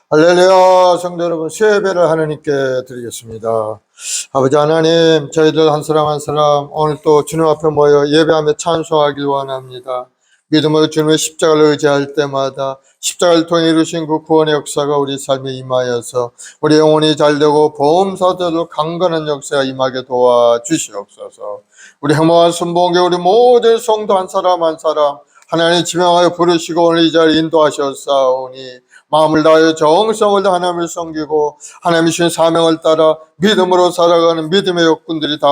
할렐루야. 성도 여러분, 수요예배를 하나님께 드리겠습니다. 아버지 하나님, 저희들 한 사람 한 사람 오늘 또 주님 앞에 모여 예배하며 찬송하길 원합니다. 믿음으로 주님의 십자가를 의지할 때마다 십자가를 통해 이루신 그 구원의 역사가 우리 삶에 임하여서 우리 영혼이 잘되고 보험사들로 강건한 역사가 임하게 도와주시옵소서. 우리 행복한 순복음교회 우리 모든 성도 한 사람 한 사람 하나님 지명하여 부르시고 오늘 이 자리에 인도하셨사오니 마음을 다하여 정성을 다해 하나님을 섬기고 하나님이 주신 사명을 따라 믿음으로 살아가는 믿음의 역군들이 다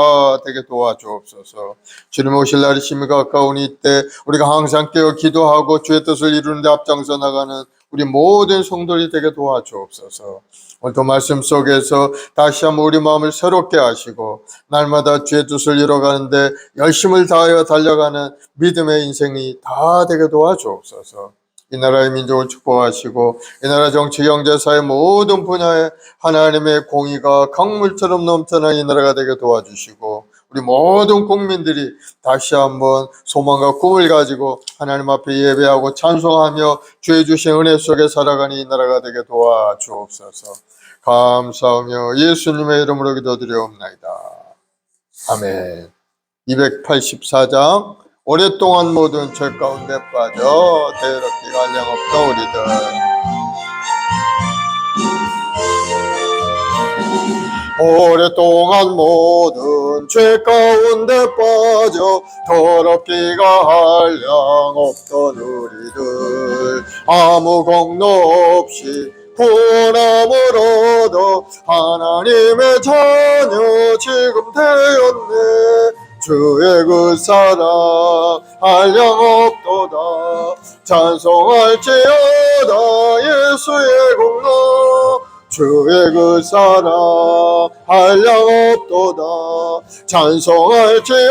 되게 도와주옵소서. 주님 오실 날이 심히 가까우니 이때 우리가 항상 깨어 기도하고 주의 뜻을 이루는 데 앞장서 나가는 우리 모든 성도들이 되게 도와주옵소서. 오늘도 말씀 속에서 다시 한번 우리 마음을 새롭게 하시고 날마다 주의 뜻을 이뤄가는데 열심을 다하여 달려가는 믿음의 인생이 다 되게 도와주옵소서. 이 나라의 민족을 축복하시고 이 나라 정치, 경제, 사회 모든 분야에 하나님의 공의가 강물처럼 넘쳐나는 이 나라가 되게 도와주시고 우리 모든 국민들이 다시 한번 소망과 꿈을 가지고 하나님 앞에 예배하고 찬송하며 주의 주신 은혜 속에 살아가는 이 나라가 되게 도와주옵소서. 감사하며 예수님의 이름으로 기도드리옵나이다. 아멘. 284장 오랫동안 모든 죄 가운데 빠져 대롭기가 한량없던 우리들. 오랫동안 모든 죄 가운데 빠져 더럽기가 한량없던 우리들 아무 공로 없이 구원함으로도 하나님의 자녀 지금 되었네. 주의 그 사랑 한량없도다. 찬송할지어다 예수의 공로. 주의 그 사랑 한량없도다. 찬송할지어다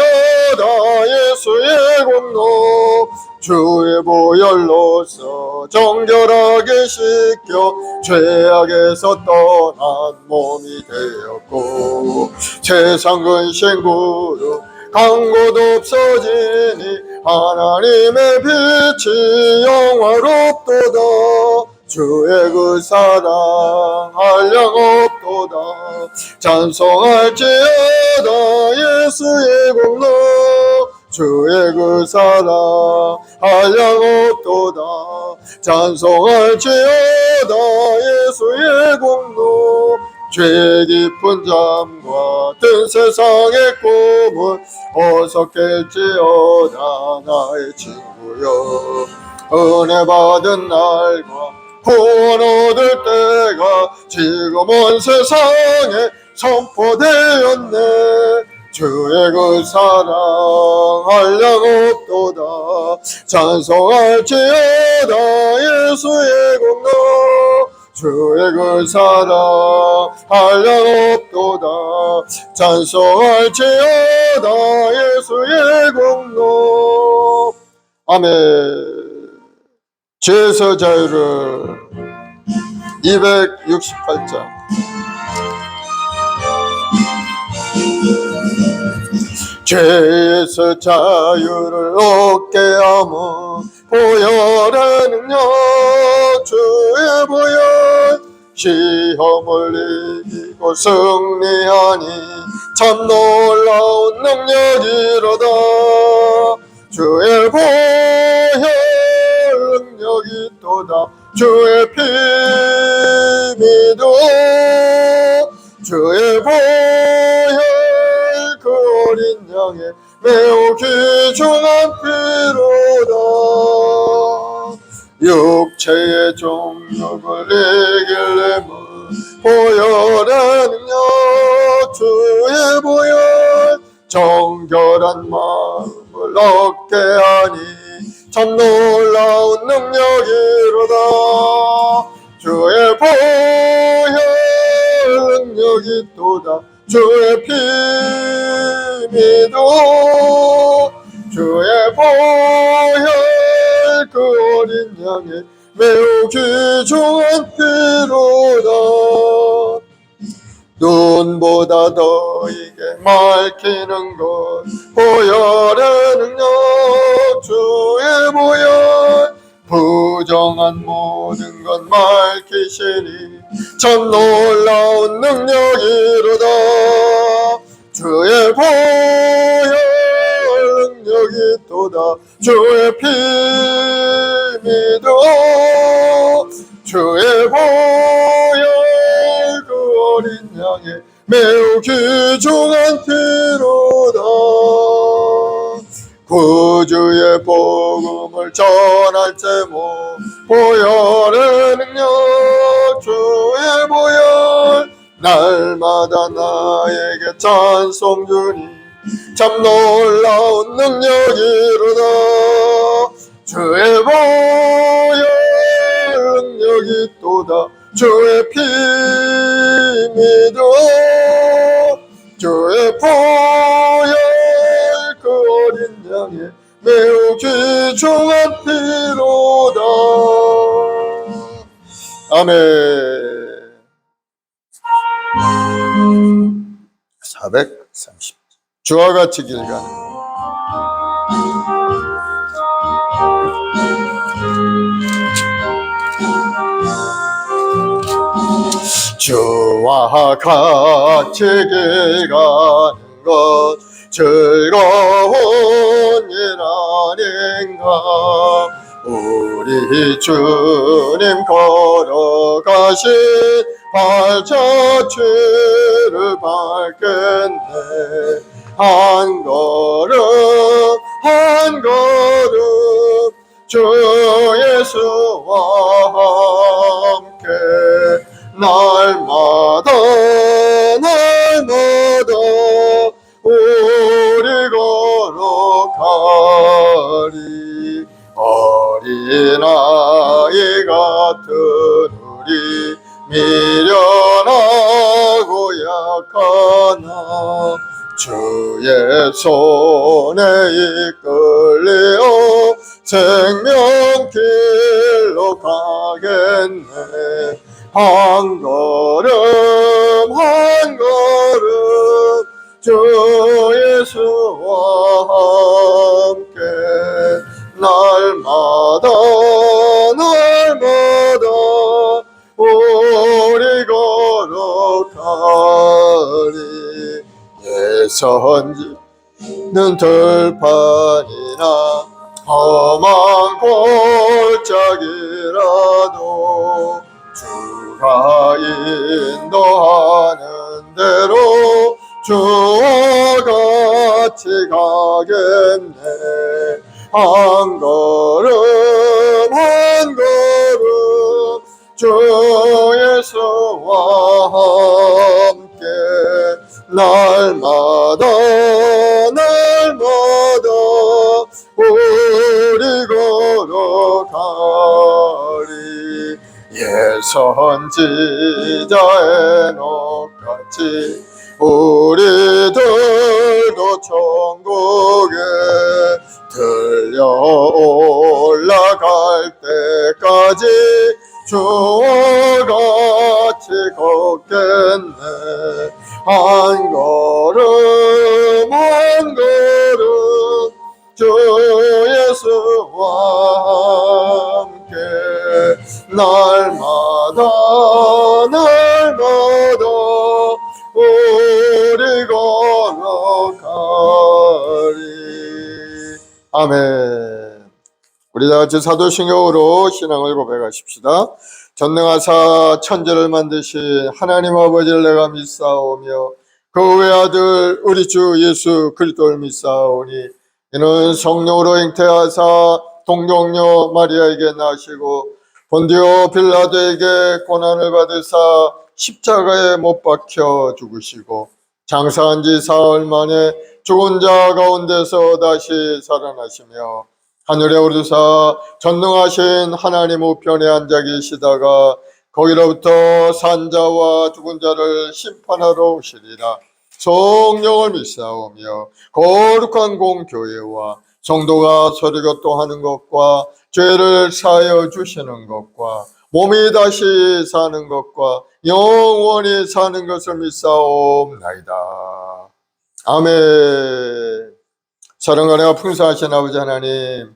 예수의 공로. 주의 보혈로서 정결하게 씻겨 죄악에서 떠난 몸이 되었고 세상 근심 구름 강고도 없어지니 하나님의 빛이 영화롭도다. 주의 그 사랑 한량없도다. 찬송할지어다 예수의 공로. 주의 그 사랑 한량없도다. 찬송할지어다 예수의 공로. 죄 깊은 잠과 든 세상의 꿈을 어서 깰지어다 나의 친구여. 은혜 받은 날과 구원 얻을 때가 지금 온 세상에 선포되었네. 주의 그 사랑 한량없도다. 찬송할지어다 예수의 공로. 주의 그 사랑 한량없도다. 찬송할지어다 예수의 공로. 아멘. 죄에서 자유를 268장 죄에서 자유를 얻게 함은 보혈의 능력. 주의 보혈 시험을 이기고 승리하니 참 놀라운 능력이로다. 주의 보혈 능력이 또다. 주의 피 믿어. 주의 보혈 그 어린 양의 매우 귀중한 피로다. 육체의 정욕을 이기려면 보혈의 능력. 주의 보혈 정결한 마음을 얻게 하니 참 놀라운 능력이로다. 주의 보혈 능력이 또다. 주의 피 믿어. 주의 보혈 그 어린 양의 매우 귀중한 피로다. 눈보다 더 이게 밝히는 것 보혈의 능력. 주의 보혈 부정한 모든 것 밝히시니 참 놀라운 능력이로다. 주의 보혈 능력이 또다. 주의 피 믿어 주의 보혈 그 어린 양의 매우 귀중한 피로다. 구주의 복음을 전할 제목 보혈의 능력 주의 보혈 날마다 나에게 찬송 주니 참 놀라운 능력이로다. 주의 보혈 능력이 또다. 주의 피 믿어 주의 보혈 그 어린 양의 매우 귀중한 피로다. 아멘. 430 주와 같이 길 가는 주와 같이 길 가는 것 즐거운 일 아닌가. 우리 주님 걸어가신 발자취를 밟겠네. 한 걸음 한 걸음 주 예수와 함께 날마다 우리 걸어가리. 어린아이 같은 우리 미련하고 약하나 주의 손에 이끌려 생명길로 가겠네. 한 걸음 한 걸음 주 예수와 함께 날마다 우리 걸어가리. 예선지는 들판이나 험한 골짜기라도 주가 인도하는 대로 주와 같이 가겠네. 한 걸음 한 걸음 주 예수와 함께 날마다 우리 걸어가리. 예선지자 에녹같이 우리들도 천국에 들려 올라갈 때까지 주와 같이 걷겠네. 한 걸음 한 걸음 주 예수와 함께 날마다 우리 걸어가리. 아멘. 우리 다같이 사도신경으로 신앙을 고백하십시다. 전능하사 천지를 만드신 하나님 아버지를 내가 믿사오며 그 외아들 우리 주 예수 그리스도를 믿사오니 이는 성령으로 잉태하사 동정녀 마리아에게 나시고 본디오 빌라도에게 고난을 받으사 십자가에 못 박혀 죽으시고 장사한 지 사흘 만에 죽은 자 가운데서 다시 살아나시며 하늘에 오르사 전능하신 하나님 우편에 앉아 계시다가 거기로부터 산 자와 죽은 자를 심판하러 오시리라. 성령을 믿사오며 거룩한 공교회와 성도가 서로 교통하는 것과 죄를 사하여 주시는 것과 몸이 다시 사는 것과 영원히 사는 것을 믿사옵나이다. 아멘. 사랑과 은혜가 풍성하신 아버지 하나님,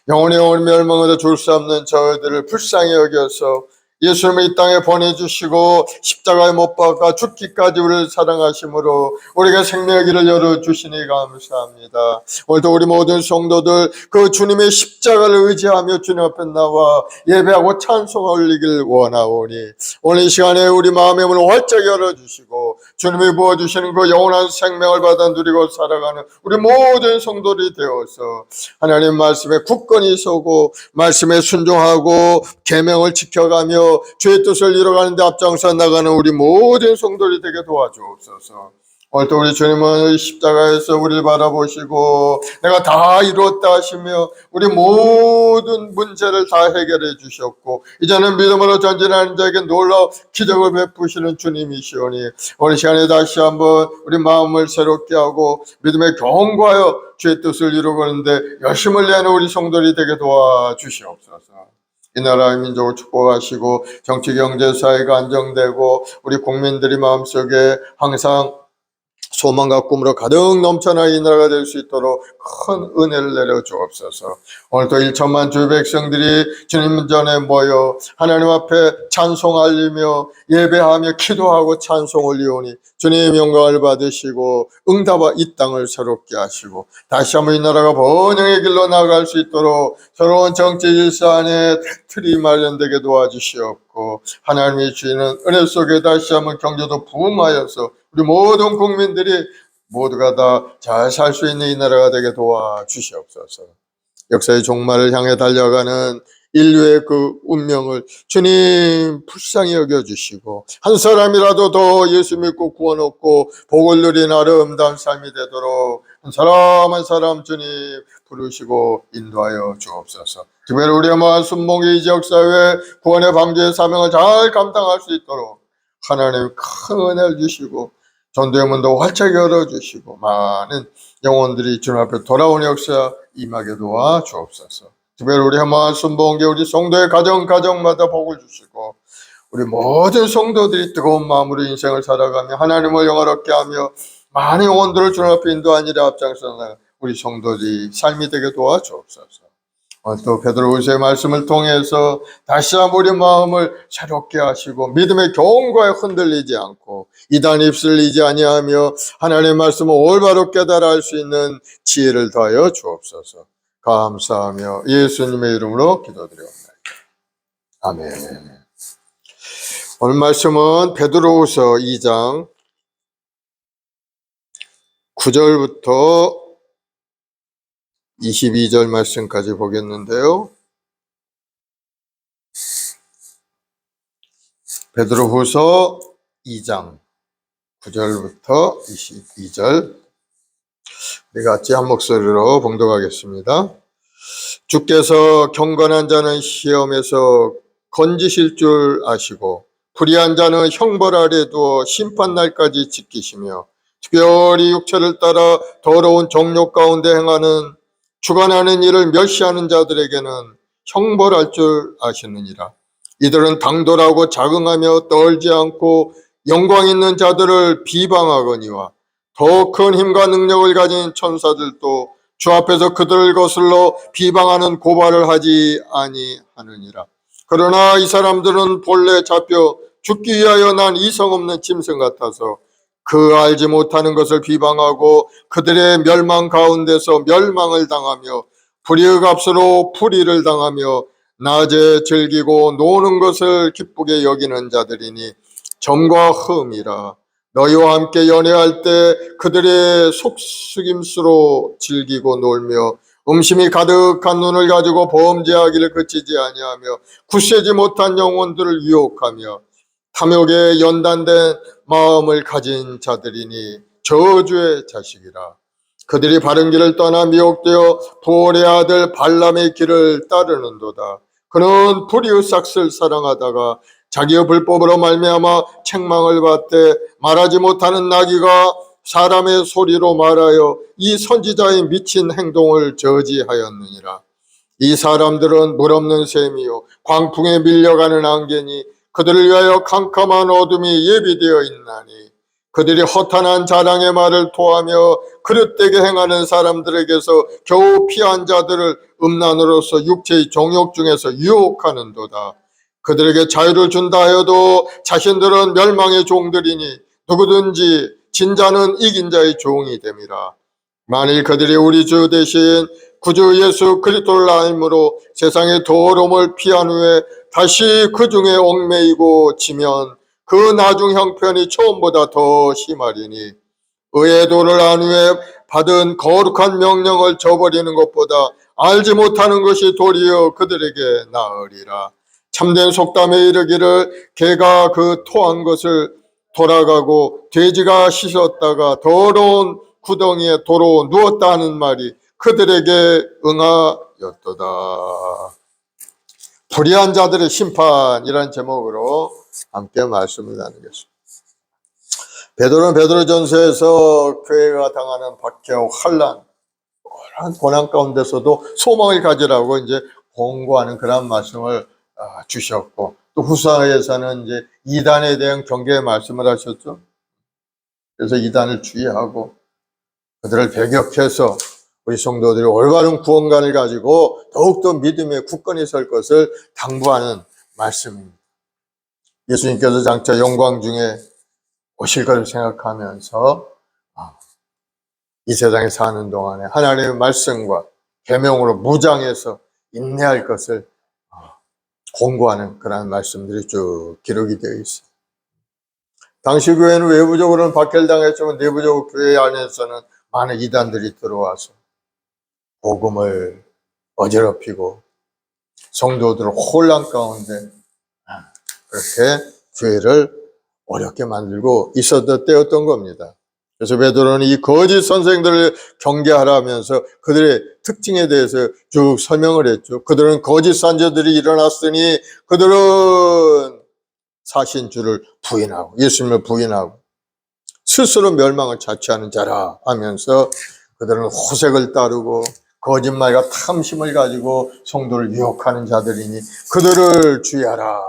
영원히 멸망하다 죽을 수 없는 저희들을 불쌍히 여겨서 예수님을 이 땅에 보내주시고 십자가에 못 박아 죽기까지 우리를 사랑하심으로 우리가 생명의 길을 열어주시니 감사합니다. 오늘도 우리 모든 성도들 그 주님의 십자가를 의지하며 주님 앞에 나와 예배하고 찬송 올리길 원하오니 오늘 이 시간에 우리 마음의 문을 활짝 열어주시고 주님이 부어주시는 그 영원한 생명을 받아 누리고 살아가는 우리 모든 성도들이 되어서 하나님 말씀에 굳건히 서고 말씀에 순종하고 계명을 지켜가며 주의 뜻을 이뤄가는 데 앞장서 나가는 우리 모든 성도들이 되게 도와주옵소서. 오늘도 우리 주님은 십자가에서 우리를 바라보시고 내가 다 이루었다 하시며 우리 모든 문제를 다 해결해 주셨고 이제는 믿음으로 전진하는 자에게 놀라운 기적을 베푸시는 주님이시오니 오늘 시간에 다시 한번 우리 마음을 새롭게 하고 믿음에 견고하여 주의 뜻을 이루고는데 열심을 내는 우리 성도들이 되게 도와주시옵소서. 이 나라의 민족을 축복하시고 정치, 경제, 사회가 안정되고 우리 국민들이 마음속에 항상 소망과 꿈으로 가득 넘쳐나 이 나라가 될 수 있도록 큰 은혜를 내려 주옵소서. 오늘도 1천만 주의 백성들이 주님 전에 모여 하나님 앞에 찬송 알리며 예배하며 기도하고 찬송 올리오니 주님 영광을 받으시고 응답하 이 땅을 새롭게 하시고 다시 한번 이 나라가 번영의 길로 나아갈 수 있도록 새로운 정치 질서 안에 틀이 마련되게 도와주시옵고 하나님이 주시는 은혜 속에 다시 한번 경제도 부흥하여서 우리 모든 국민들이 모두가 다 잘 살 수 있는 이 나라가 되게 도와주시옵소서. 역사의 종말을 향해 달려가는 인류의 그 운명을 주님 불쌍히 여겨주시고 한 사람이라도 더 예수 믿고 구원 얻고 복을 누린 아름다운 삶이 되도록 한 사람 한 사람 주님 부르시고 인도하여 주옵소서. 특별히 우리의 마음 순복의 이 지역사회 구원의 방주의 사명을 잘 감당할 수 있도록 하나님 큰 은혜를 주시고 전도의 문도 활짝 열어주시고 많은 영혼들이 주님 앞에 돌아오는 역사 임하게 도와 주옵소서. 특별히 우리 한마음 순복의 우리 성도의 가정마다 복을 주시고 우리 모든 성도들이 뜨거운 마음으로 인생을 살아가며 하나님을 영화롭게 하며 많은 영혼들을 주님 앞에 인도하니라 앞장서 나가 우리 성도들이 삶이 되게 도와 주옵소서. 또 베드로후서의 말씀을 통해서 다시 한번 우리 마음을 새롭게 하시고 믿음의 교훈과에 흔들리지 않고 이단 입술리지 아니하며 하나님의 말씀을 올바로 깨달아 알 수 있는 지혜를 더하여 주옵소서. 감사하며 예수님의 이름으로 기도드리옵나이다. 아멘. 오늘 말씀은 베드로후서 2장 9절부터 22절 말씀까지 보겠는데요. 베드로후서 2장 9절부터 22절 우리 같이 한 목소리로 봉독하겠습니다. 주께서 경건한 자는 시험에서 건지실 줄 아시고 불의한 자는 형벌 아래 두어 심판날까지 지키시며 특별히 육체를 따라 더러운 정욕 가운데 행하는 주관하는 일을 멸시하는 자들에게는 형벌할 줄 아시느니라. 이들은 당돌하고 자긍하며 떨지 않고 영광 있는 자들을 비방하거니와 더 큰 힘과 능력을 가진 천사들도 주 앞에서 그들을 거슬러 비방하는 고발을 하지 아니하느니라. 그러나 이 사람들은 본래 잡혀 죽기 위하여 난 이성 없는 짐승 같아서 그 알지 못하는 것을 비방하고 그들의 멸망 가운데서 멸망을 당하며 불의의 값으로 불의를 당하며 낮에 즐기고 노는 것을 기쁘게 여기는 자들이니 점과 흠이라. 너희와 함께 연애할 때 그들의 속삭임수로 즐기고 놀며 음심이 가득한 눈을 가지고 범죄하기를 그치지 아니하며 굳세지 못한 영혼들을 유혹하며 탐욕에 연단된 마음을 가진 자들이니 저주의 자식이라. 그들이 바른 길을 떠나 미혹되어 보올의 아들 발람의 길을 따르는도다. 그는 불의의 삭슬 사랑하다가 자기의 불법으로 말미암아 책망을 받되 말하지 못하는 나귀가 사람의 소리로 말하여 이 선지자의 미친 행동을 저지하였느니라. 이 사람들은 물 없는 샘이요 광풍에 밀려가는 안개니 그들을 위하여 캄캄한 어둠이 예비되어 있나니 그들이 허탄한 자랑의 말을 토하며 그릇되게 행하는 사람들에게서 겨우 피한 자들을 음란으로서 육체의 정욕 중에서 유혹하는도다. 그들에게 자유를 준다 하여도 자신들은 멸망의 종들이니 누구든지 진자는 이긴 자의 종이 됨이라. 만일 그들이 우리 주 대신 구주 예수 그리스도를 알므로 세상의 더러움을 피한 후에 다시 그 중에 얽매이고 지면 그 나중 형편이 처음보다 더 심하리니 의의 도를 안 후에 받은 거룩한 명령을 저버리는 것보다 알지 못하는 것이 도리어 그들에게 나으리라. 참된 속담에 이르기를 개가 그 토한 것을 돌아가고 돼지가 씻었다가 더러운 구덩이에 도로 누웠다 하는 말이 그들에게 응하였도다. 불의한 자들의 심판이라는 제목으로 함께 말씀을 나누겠습니다. 베드로는 베드로전서에서 교회가 당하는 박해와 환난, 고난 가운데서도 소망을 가지라고 이제 권고하는 그런 말씀을 주셨고, 또 후서에서는 이제 이단에 대한 경계의 말씀을 하셨죠. 그래서 이단을 주의하고 그들을 배격해서 우리 성도들이 올바른 구원관을 가지고 더욱더 믿음의 굳건히 설 것을 당부하는 말씀입니다. 예수님께서 장차 영광 중에 오실 것을 생각하면서 이 세상에 사는 동안에 하나님의 말씀과 계명으로 무장해서 인내할 것을 공고하는 그런 말씀들이 쭉 기록이 되어 있어요. 당시 교회는 외부적으로는 박해를 당했지만 내부적으로 교회 안에서는 많은 이단들이 들어와서 복음을 어지럽히고 성도들을 혼란 가운데 그렇게 교회를 어렵게 만들고 있었던 때였던 겁니다. 그래서 베드로는 이 거짓 선생들을 경계하라면서 그들의 특징에 대해서 쭉 설명을 했죠. 그들은 거짓 선지자들이 일어났으니 그들은 사신주를 부인하고 예수님을 부인하고 스스로 멸망을 자처하는 자라 하면서 그들은 호색을 따르고 거짓말과 탐심을 가지고 성도를 유혹하는 자들이니 그들을 주의하라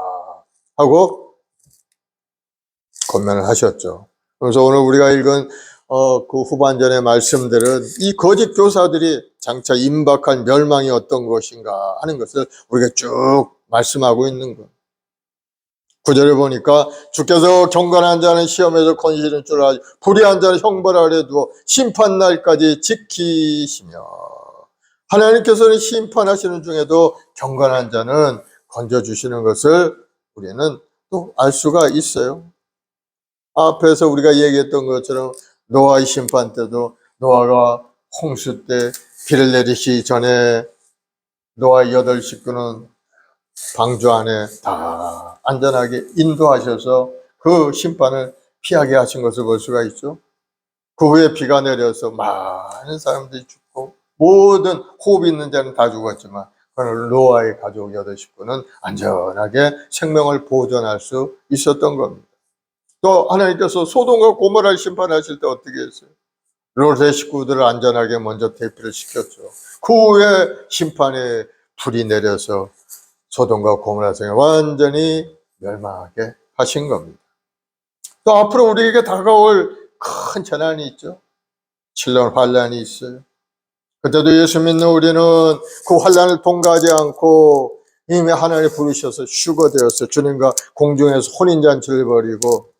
하고 권면을 하셨죠. 그래서 오늘 우리가 읽은 그 후반전의 말씀들은 이 거짓 교사들이 장차 임박할 멸망이 어떤 것인가 하는 것을 우리가 쭉 말씀하고 있는 것. 9절에 보니까 주께서 경건한 자는 시험에서 건지는 줄 알고 불의한 자는 형벌 아래 두어 심판날까지 지키시며, 하나님께서는 심판하시는 중에도 경건한 자는 건져주시는 것을 우리는 또 알 수가 있어요. 앞에서 우리가 얘기했던 것처럼 노아의 심판 때도 노아가 홍수 때 비를 내리시기 전에 노아의 8 식구는 방주 안에 다 안전하게 인도하셔서 그 심판을 피하게 하신 것을 볼 수가 있죠. 그 후에 비가 내려서 많은 사람들이 죽고 모든 호흡 있는 자는 다 죽었지만 그러나 노아의 가족 8 식구는 안전하게 생명을 보존할 수 있었던 겁니다. 또 하나님께서 소돔과 고모라를 심판하실 때 어떻게 했어요? 롯의 식구들을 안전하게 먼저 대피를 시켰죠. 그 후에 심판에 불이 내려서 소돔과 고모라 성에 완전히 멸망하게 하신 겁니다. 또 앞으로 우리에게 다가올 큰 재난이 있죠. 신령 환란이 있어요. 그때도 예수 믿는 우리는 그 환란을 통과하지 않고 이미 하나님 부르셔서 휴거되어서 주님과 공중에서 혼인잔치를 벌이고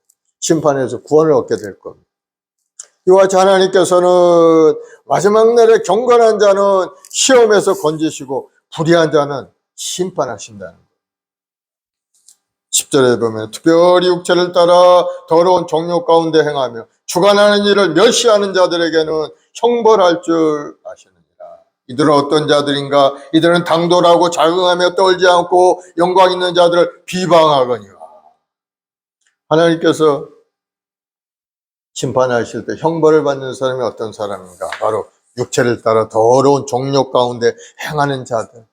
심판에서 구원을 얻게 될 겁니다. 이와 같이 하나님께서는 마지막 날에 경건한 자는 시험에서 건지시고 불의한 자는 심판하신다는 거예요. 10절에 보면 특별히 육체를 따라 더러운 정욕 가운데 행하며 주관하는 일을 멸시하는 자들에게는 형벌할 줄 아시느니라. 이들은 어떤 자들인가? 이들은 당돌하고 자긍하며 떨지 않고 영광 있는 자들을 비방하거니와. 하나님께서 심판하실 때 형벌을 받는 사람이 어떤 사람인가? 바로 육체를 따라 더러운 정욕 가운데 행하는 자들,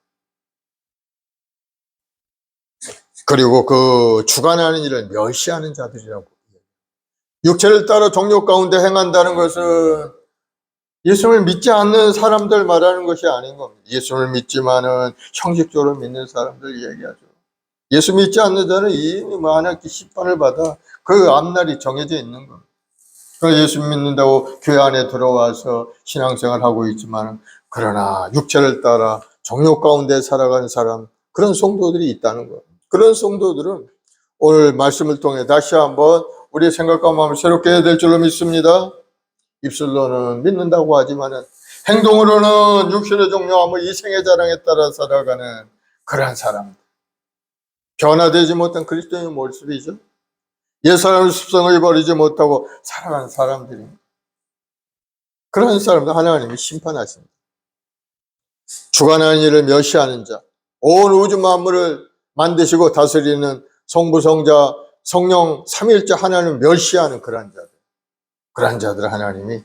그리고 그 주관하는 일을 멸시하는 자들이라고. 육체를 따라 정욕 가운데 행한다는 것은 예수를 믿지 않는 사람들 말하는 것이 아닌 겁니다. 예수를 믿지만은 형식적으로 믿는 사람들 얘기하죠. 예수 믿지 않는 자는 이미 하나님께 심판을 받아 그 앞날이 정해져 있는 겁니다. 그 예수 믿는다고 교회 안에 들어와서 신앙생활 하고 있지만, 그러나 육체를 따라 정욕 가운데 살아가는 사람, 그런 성도들이 있다는 거예요. 그런 성도들은 오늘 말씀을 통해 다시 한번 우리의 생각과 마음을 새롭게 해야 될 줄로 믿습니다. 입술로는 믿는다고 하지만은 행동으로는 육신의 종려하며 이생의 자랑에 따라 살아가는 그러한 사람, 변화되지 못한 그리스도인의 모습이죠. 옛사람의 습성을 버리지 못하고 살아가는 사람들입니다. 그런 사람들 하나님이 심판하십니다. 주관하는 일을 멸시하는 자, 온 우주 만물을 만드시고 다스리는 성부, 성자, 성령 삼위일체 하나님을 멸시하는 그런 자들, 그런 자들 하나님이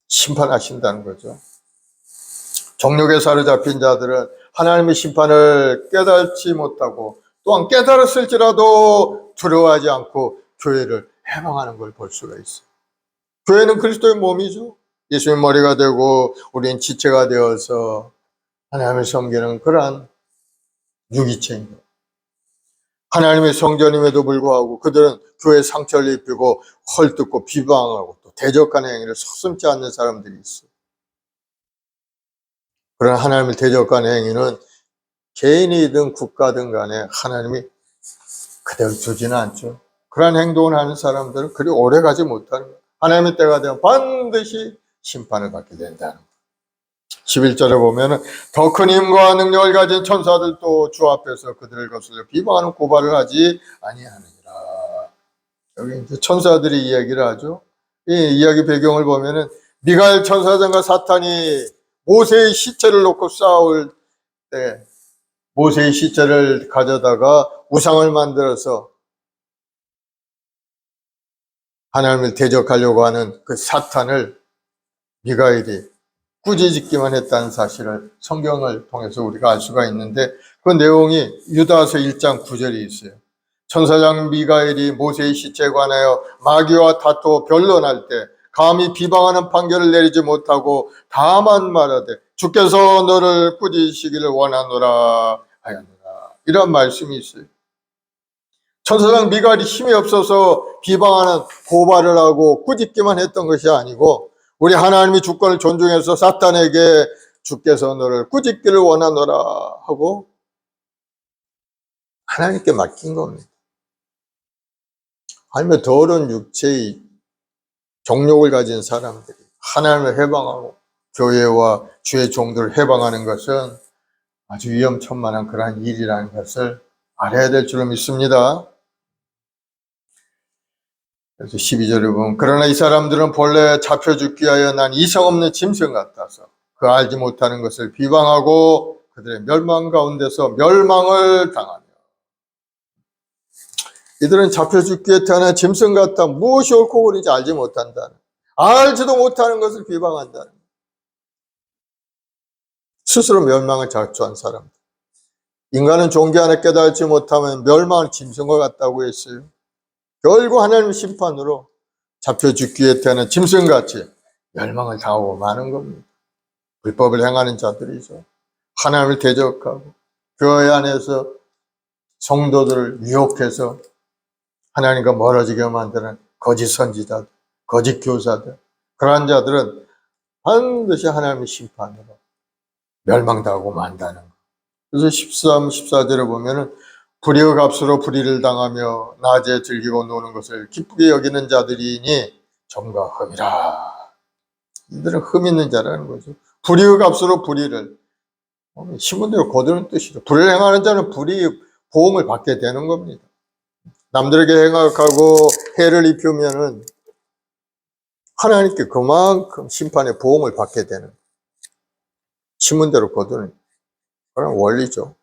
심판하신다는 거죠. 정욕에 사로잡힌 자들은 하나님의 심판을 깨닫지 못하고, 또한 깨달았을지라도 두려워하지 않고 교회를 해방하는 걸 볼 수가 있어요. 교회는 그리스도의 몸이죠. 예수의 머리가 되고 우리는 지체가 되어서 하나님을 섬기는 그러한 유기체입니다. 하나님의 성전임에도 불구하고 그들은 교회 상처를 입히고 헐뜯고 비방하고 또 대적하는 행위를 서슴지 않는 사람들이 있어요. 그런 하나님을 대적하는 행위는 개인이든 국가든 간에 하나님이 그대로 두지는 않죠. 그런 행동을 하는 사람들은 그리 오래 가지 못하는 거예요. 하나님의 때가 되면 반드시 심판을 받게 된다는 거예요. 11절에 보면은 더 큰 힘과 능력을 가진 천사들도 주 앞에서 그들을 거슬려 비방하는 고발을 하지 아니하느니라. 여기 이제 천사들이 이야기를 하죠. 이 이야기 배경을 보면은 미가엘 천사장과 사탄이 모세의 시체를 놓고 싸울 때 모세의 시체를 가져다가 우상을 만들어서 하나님을 대적하려고 하는 그 사탄을 미가엘이 꾸짖기만 했다는 사실을 성경을 통해서 우리가 알 수가 있는데, 그 내용이 유다서 1장 9절에 있어요. 천사장 미가엘이 모세의 시체에 관하여 마귀와 다투어 변론할 때 감히 비방하는 판결을 내리지 못하고 다만 말하되 주께서 너를 꾸짖으시기를 원하노라 하였노라. 이런 말씀이 있어요. 천사장 미가엘이 힘이 없어서 비방하는 고발을 하고 꾸짖기만 했던 것이 아니고, 우리 하나님이 주권을 존중해서 사탄에게 주께서 너를 꾸짖기를 원하노라 하고 하나님께 맡긴 겁니다. 아니면 더러운 육체의 정욕을 가진 사람들이 하나님을 해방하고 교회와 주의 종들을 해방하는 것은 아주 위험천만한 그러한 일이라는 것을 알아야 될 줄로 믿습니다. 그래서 12절에 보면 그러나 이 사람들은 본래 잡혀 죽기 위하여 난 이성 없는 짐승 같아서 그 알지 못하는 것을 비방하고 그들의 멸망 가운데서 멸망을 당하며, 이들은 잡혀 죽기 위해 태어난 짐승 같아 무엇이 옳고 그른지 알지 못한다는, 알지도 못하는 것을 비방한다는, 스스로 멸망을 자초한 사람들. 인간은 종기 안에 깨달지 못하면 멸망을 짐승과 같다고 했어요. 결국 하나님의 심판으로 잡혀 죽기 위해 태어난 짐승같이 멸망을 당하고 마는 겁니다. 불법을 행하는 자들이죠. 하나님을 대적하고 교회 안에서 성도들을 유혹해서 하나님과 멀어지게 만드는 거짓 선지자들, 거짓 교사들, 그러한 자들은 반드시 하나님의 심판으로 멸망당하고 만다는 것. 그래서 13, 14절에 보면은 불의의 값으로 불의를 당하며 낮에 즐기고 노는 것을 기쁘게 여기는 자들이니 점과 흠이라. 이들은 흠 있는 자라는 거죠. 불의의 값으로 불의를, 신문대로 거두는 뜻이죠. 불을 행하는 자는 불의의 보응을 받게 되는 겁니다. 남들에게 행악하고 해를 입히면은 하나님께 그만큼 심판의 보응을 받게 되는, 신문대로 거두는 그런 원리죠.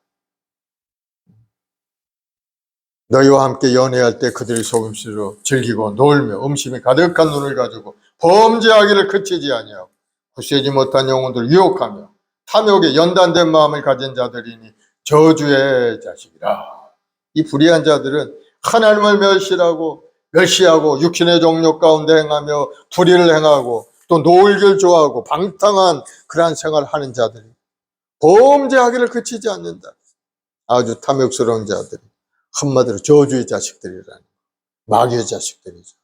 너희와 함께 연애할 때 그들의 속임수로 즐기고 놀며 음심이 가득한 눈을 가지고 범죄하기를 그치지 아니하고 굳세지 못한 영혼들을 유혹하며 탐욕에 연단된 마음을 가진 자들이니 저주의 자식이라. 이 불의한 자들은 하나님을 멸시하고 육신의 정욕 가운데 행하며 불의를 행하고 또 놀기를 좋아하고 방탕한 그러한 생활을 하는 자들이 범죄하기를 그치지 않는다. 아주 탐욕스러운 자들이, 한마디로 저주의 자식들이라는, 마귀의 자식들이죠.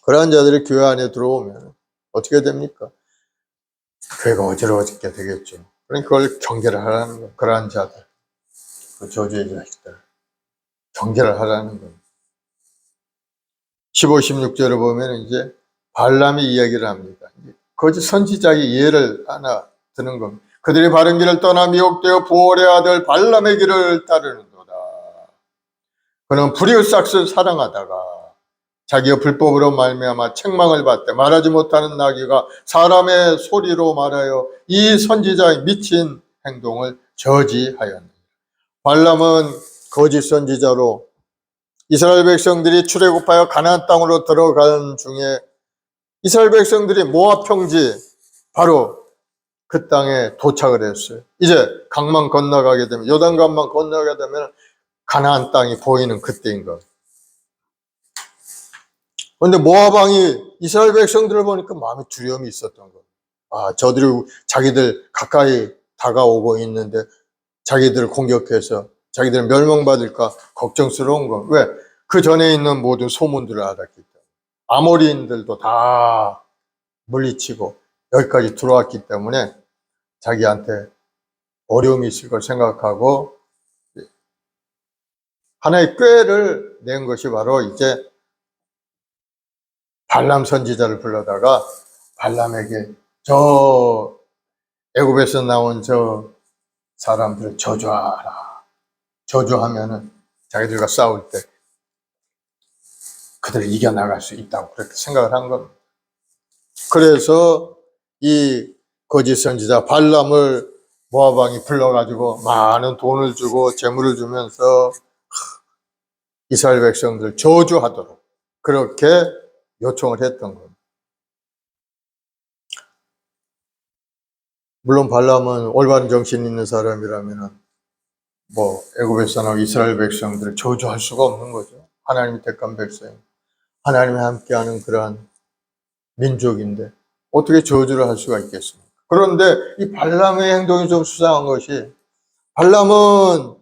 그러한 자들이 교회 안에 들어오면 어떻게 됩니까? 교회가 어지러워지게 되겠죠. 그러니까 그걸 경계를 하라는 거예요. 그러한 자들, 그 저주의 자식들, 경계를 하라는 거예요. 15, 16절을 보면 이제 발람이 이야기를 합니다. 거짓 선지자의 예를 하나 드는 겁니다. 그들이 바른 길을 떠나 미혹되어 부올의 아들 발람의 길을 따르는도다. 그는 브리우삭스를 사랑하다가 자기의 불법으로 말미암아 책망을 받되 말하지 못하는 나귀가 사람의 소리로 말하여 이 선지자의 미친 행동을 저지하였느니라. 발람은 거짓 선지자로 이스라엘 백성들이 출애굽하여 가나안 땅으로 들어가는 중에 이스라엘 백성들이 모압 평지 바로 그 땅에 도착을 했어요. 이제 강만 건너가게 되면, 요단강만 건너가게 되면 가나안 땅이 보이는 그때인 것. 그런데 모압 왕이 이스라엘 백성들을 보니까 마음에 두려움이 있었던 거예요. 아, 저들이 자기들 가까이 다가오고 있는데 자기들을 공격해서 자기들은 멸망받을까 걱정스러운 거. 왜? 그 전에 있는 모든 소문들을 알았기 때문에. 아모리인들도 다 물리치고 여기까지 들어왔기 때문에 자기한테 어려움이 있을 걸 생각하고 하나의 꾀를 낸 것이 바로 이제 발람 선지자를 불러다가 발람에게 저 애굽에서 나온 저 사람들을 저주하라. 저주하면은 자기들과 싸울 때 그들을 이겨나갈 수 있다고 그렇게 생각을 한 겁니다. 그래서 이 거짓 선지자 발람을 모압 왕이 불러가지고 많은 돈을 주고 재물을 주면서 이스라엘 백성들 저주하도록 그렇게 요청을 했던 겁니다. 물론 발람은 올바른 정신 있는 사람이라면은 뭐 애굽에서나 이스라엘 백성들을 저주할 수가 없는 거죠. 하나님이 택한 백성, 하나님이 함께하는 그러한 민족인데 어떻게 저주를 할 수가 있겠습니까? 그런데 이 발람의 행동이 좀 수상한 것이 발람은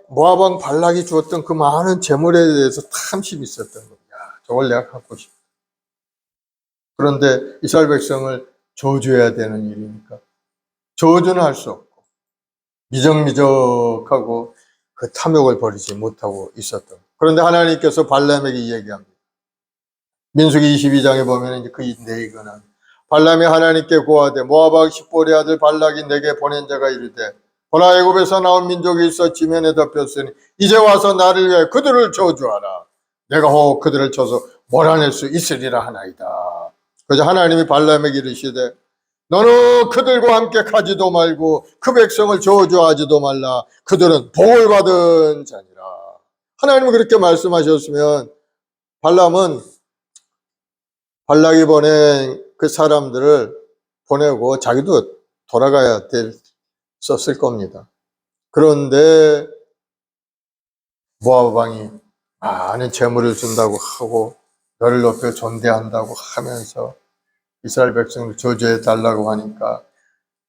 모압 왕 발락이 주었던 그 많은 재물에 대해서 탐심이 있었던 겁니다. 저걸 내가 갖고 싶다. 그런데 이스라엘 백성을 저주해야 되는 일이니까 저주는 할 수 없고 미적미적하고 그 탐욕을 버리지 못하고 있었던. 그런데 하나님께서 발람에게 이야기합니다. 민수기 22장에 보면 이제 그 내이거나 발람이 하나님께 고하되 모압 왕 십볼의 아들 발락이 내게 보낸 자가 이르되 보라 애굽에서 나온 민족이 있어 지면에 덮였으니 이제 와서 나를 위해 그들을 저주하라. 내가 혹 그들을 쳐서 몰아낼 수 있으리라 하나이다. 그래서 하나님이 발람에게 이르시되 너는 그들과 함께 가지도 말고 그 백성을 저주하지도 말라. 그들은 복을 받은 자니라. 하나님은 그렇게 말씀하셨으면 발락이 보낸 그 사람들을 보내고 자기도 돌아가야 됐었을 겁니다. 그런데 모압 왕이 많은 재물을 준다고 하고 너를 높여 존대한다고 하면서 이스라엘 백성을 저주해 달라고 하니까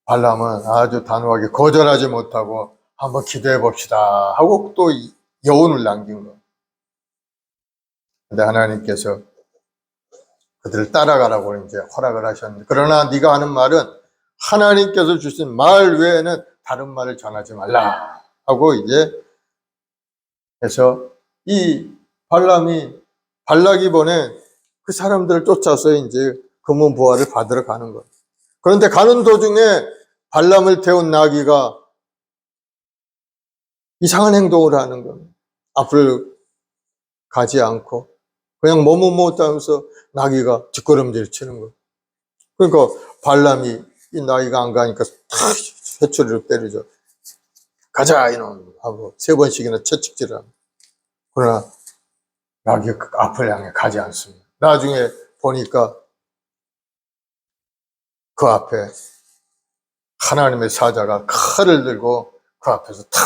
발람은 아주 단호하게 거절하지 못하고 한번 기도해 봅시다 하고 또 여운을 남긴 거예요. 근데 하나님께서 그들을 따라가라고 이제 허락을 하셨는데 그러나 네가 하는 말은 하나님께서 주신 말 외에는 다른 말을 전하지 말라 하고 이제 해서 이 발락이 보낸 그 사람들을 쫓아서 이제 금은보화를 받으러 가는 거예요. 그런데 가는 도중에 발람을 태운 나귀가 이상한 행동을 하는 겁니다. 앞을 가지 않고 그냥 머뭇머뭇하면서 나귀가 뒷걸음질 치는 거예요. 그러니까 발람이 이 나귀가 안 가니까 탁 회초리로 때리죠. 가자 이놈 하고 3번씩이나 채찍질을 합니다. 그러나 나귀가 그 앞을 향해 가지 않습니다. 나중에 보니까 그 앞에 하나님의 사자가 칼을 들고 그 앞에서 탁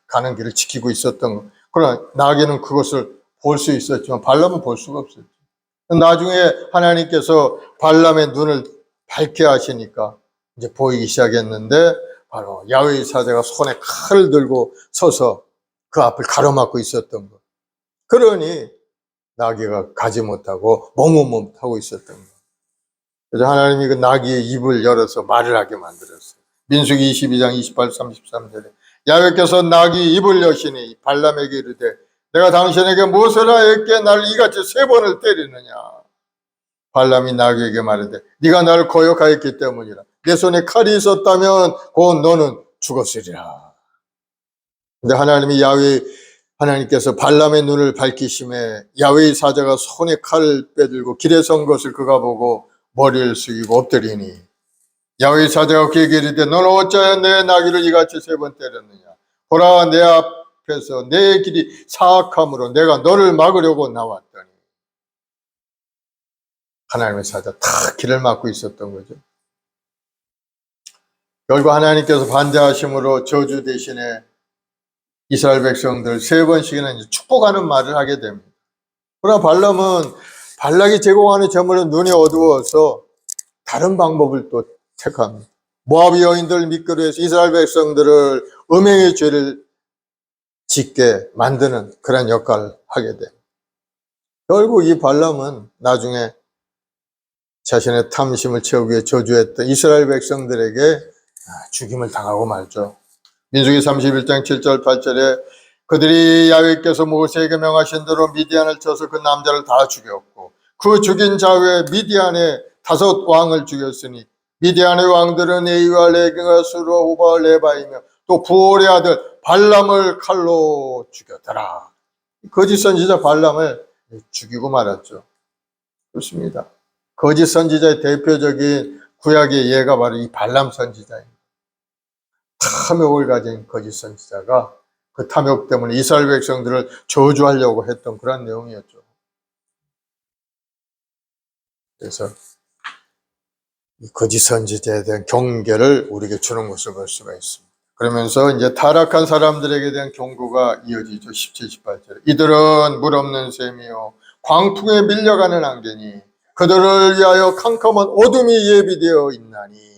가는 길을 지키고 있었던 거. 그러나 나귀는 그것을 볼 수 있었지만 발람은 볼 수가 없었죠. 나중에 하나님께서 발람의 눈을 밝게 하시니까 이제 보이기 시작했는데 바로 야훼의 사자가 손에 칼을 들고 서서 그 앞을 가로막고 있었던 것. 그러니 나귀가 가지 못하고 머뭇머뭇하고 있었던 거예요. 그래서 하나님이 그 나귀의 입을 열어서 말을 하게 만들었어요. 민수기 22장 28, 33절에 야훼께서 나귀 입을 여시니 발람에게 이르되 내가 당신에게 무엇을 하였기에 나를 이같이 3번을 때리느냐. 발람이 나귀에게 말하되 네가 나를 거역하였기 때문이라. 내 손에 칼이 있었다면 곧 너는 죽었으리라. 근데 하나님께서 발람의 눈을 밝히심에 야훼의 사자가 손에 칼을 빼들고 길에 선 것을 그가 보고 머리를 숙이고 엎드리니 야훼의 사자가 그에게 이르되 너는 어찌하여 내 나귀를 이같이 3번 때렸느냐. 보라 내 앞에서 내 길이 사악함으로 내가 너를 막으려고 나왔더니 하나님의 사자 다 길을 막고 있었던 거죠. 결국 하나님께서 반대하심으로 저주 대신에 이스라엘 백성들 3번씩이나 축복하는 말을 하게 됩니다. 그러나 발락이 제공하는 제물은 눈이 어두워서 다른 방법을 또 택합니다. 모압 여인들 미끄러해서 이스라엘 백성들을 음행의 죄를 짓게 만드는 그런 역할을 하게 됩니다. 결국 이 발람은 나중에 자신의 탐심을 채우기 위해 저주했던 이스라엘 백성들에게 죽임을 당하고 말죠. 민수기 31장 7절 8절에 그들이 야훼께서 모세에게 명하신 대로 미디안을 쳐서 그 남자를 다 죽였고 그 죽인 자외에 미디안의 5 왕을 죽였으니 미디안의 왕들은 에이와 레게가 수르와 호바와 레바이며 또 부올의 아들 발람을 칼로 죽였더라. 거짓 선지자 발람을 죽이고 말았죠. 그렇습니다. 거짓 선지자의 대표적인 구약의 예가 바로 이 발람 선지자입니다. 탐욕을 가진 거짓 선지자가 그 탐욕 때문에 이스라엘 백성들을 저주하려고 했던 그런 내용이었죠. 그래서 이 거짓 선지자에 대한 경계를 우리에게 주는 것을 볼 수가 있습니다. 그러면서 이제 타락한 사람들에게 대한 경고가 이어지죠. 17, 18절. 이들은 물 없는 샘이요 광풍에 밀려가는 안개니 그들을 위하여 캄캄한 어둠이 예비되어 있나니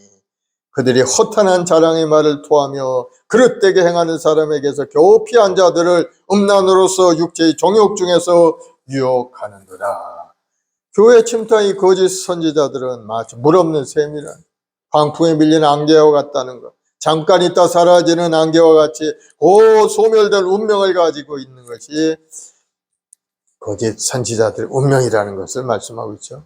그들이 허탄한 자랑의 말을 토하며 그릇되게 행하는 사람에게서 겨우 피한 자들을 음란으로서 육체의 정욕 중에서 유혹하는도다. 교회 침투한 이 거짓 선지자들은 마치 물 없는 샘이란 광풍에 밀린 안개와 같다는 것, 잠깐 있다 사라지는 안개와 같이 곧 소멸될 운명을 가지고 있는 것이 거짓 선지자들의 운명이라는 것을 말씀하고 있죠.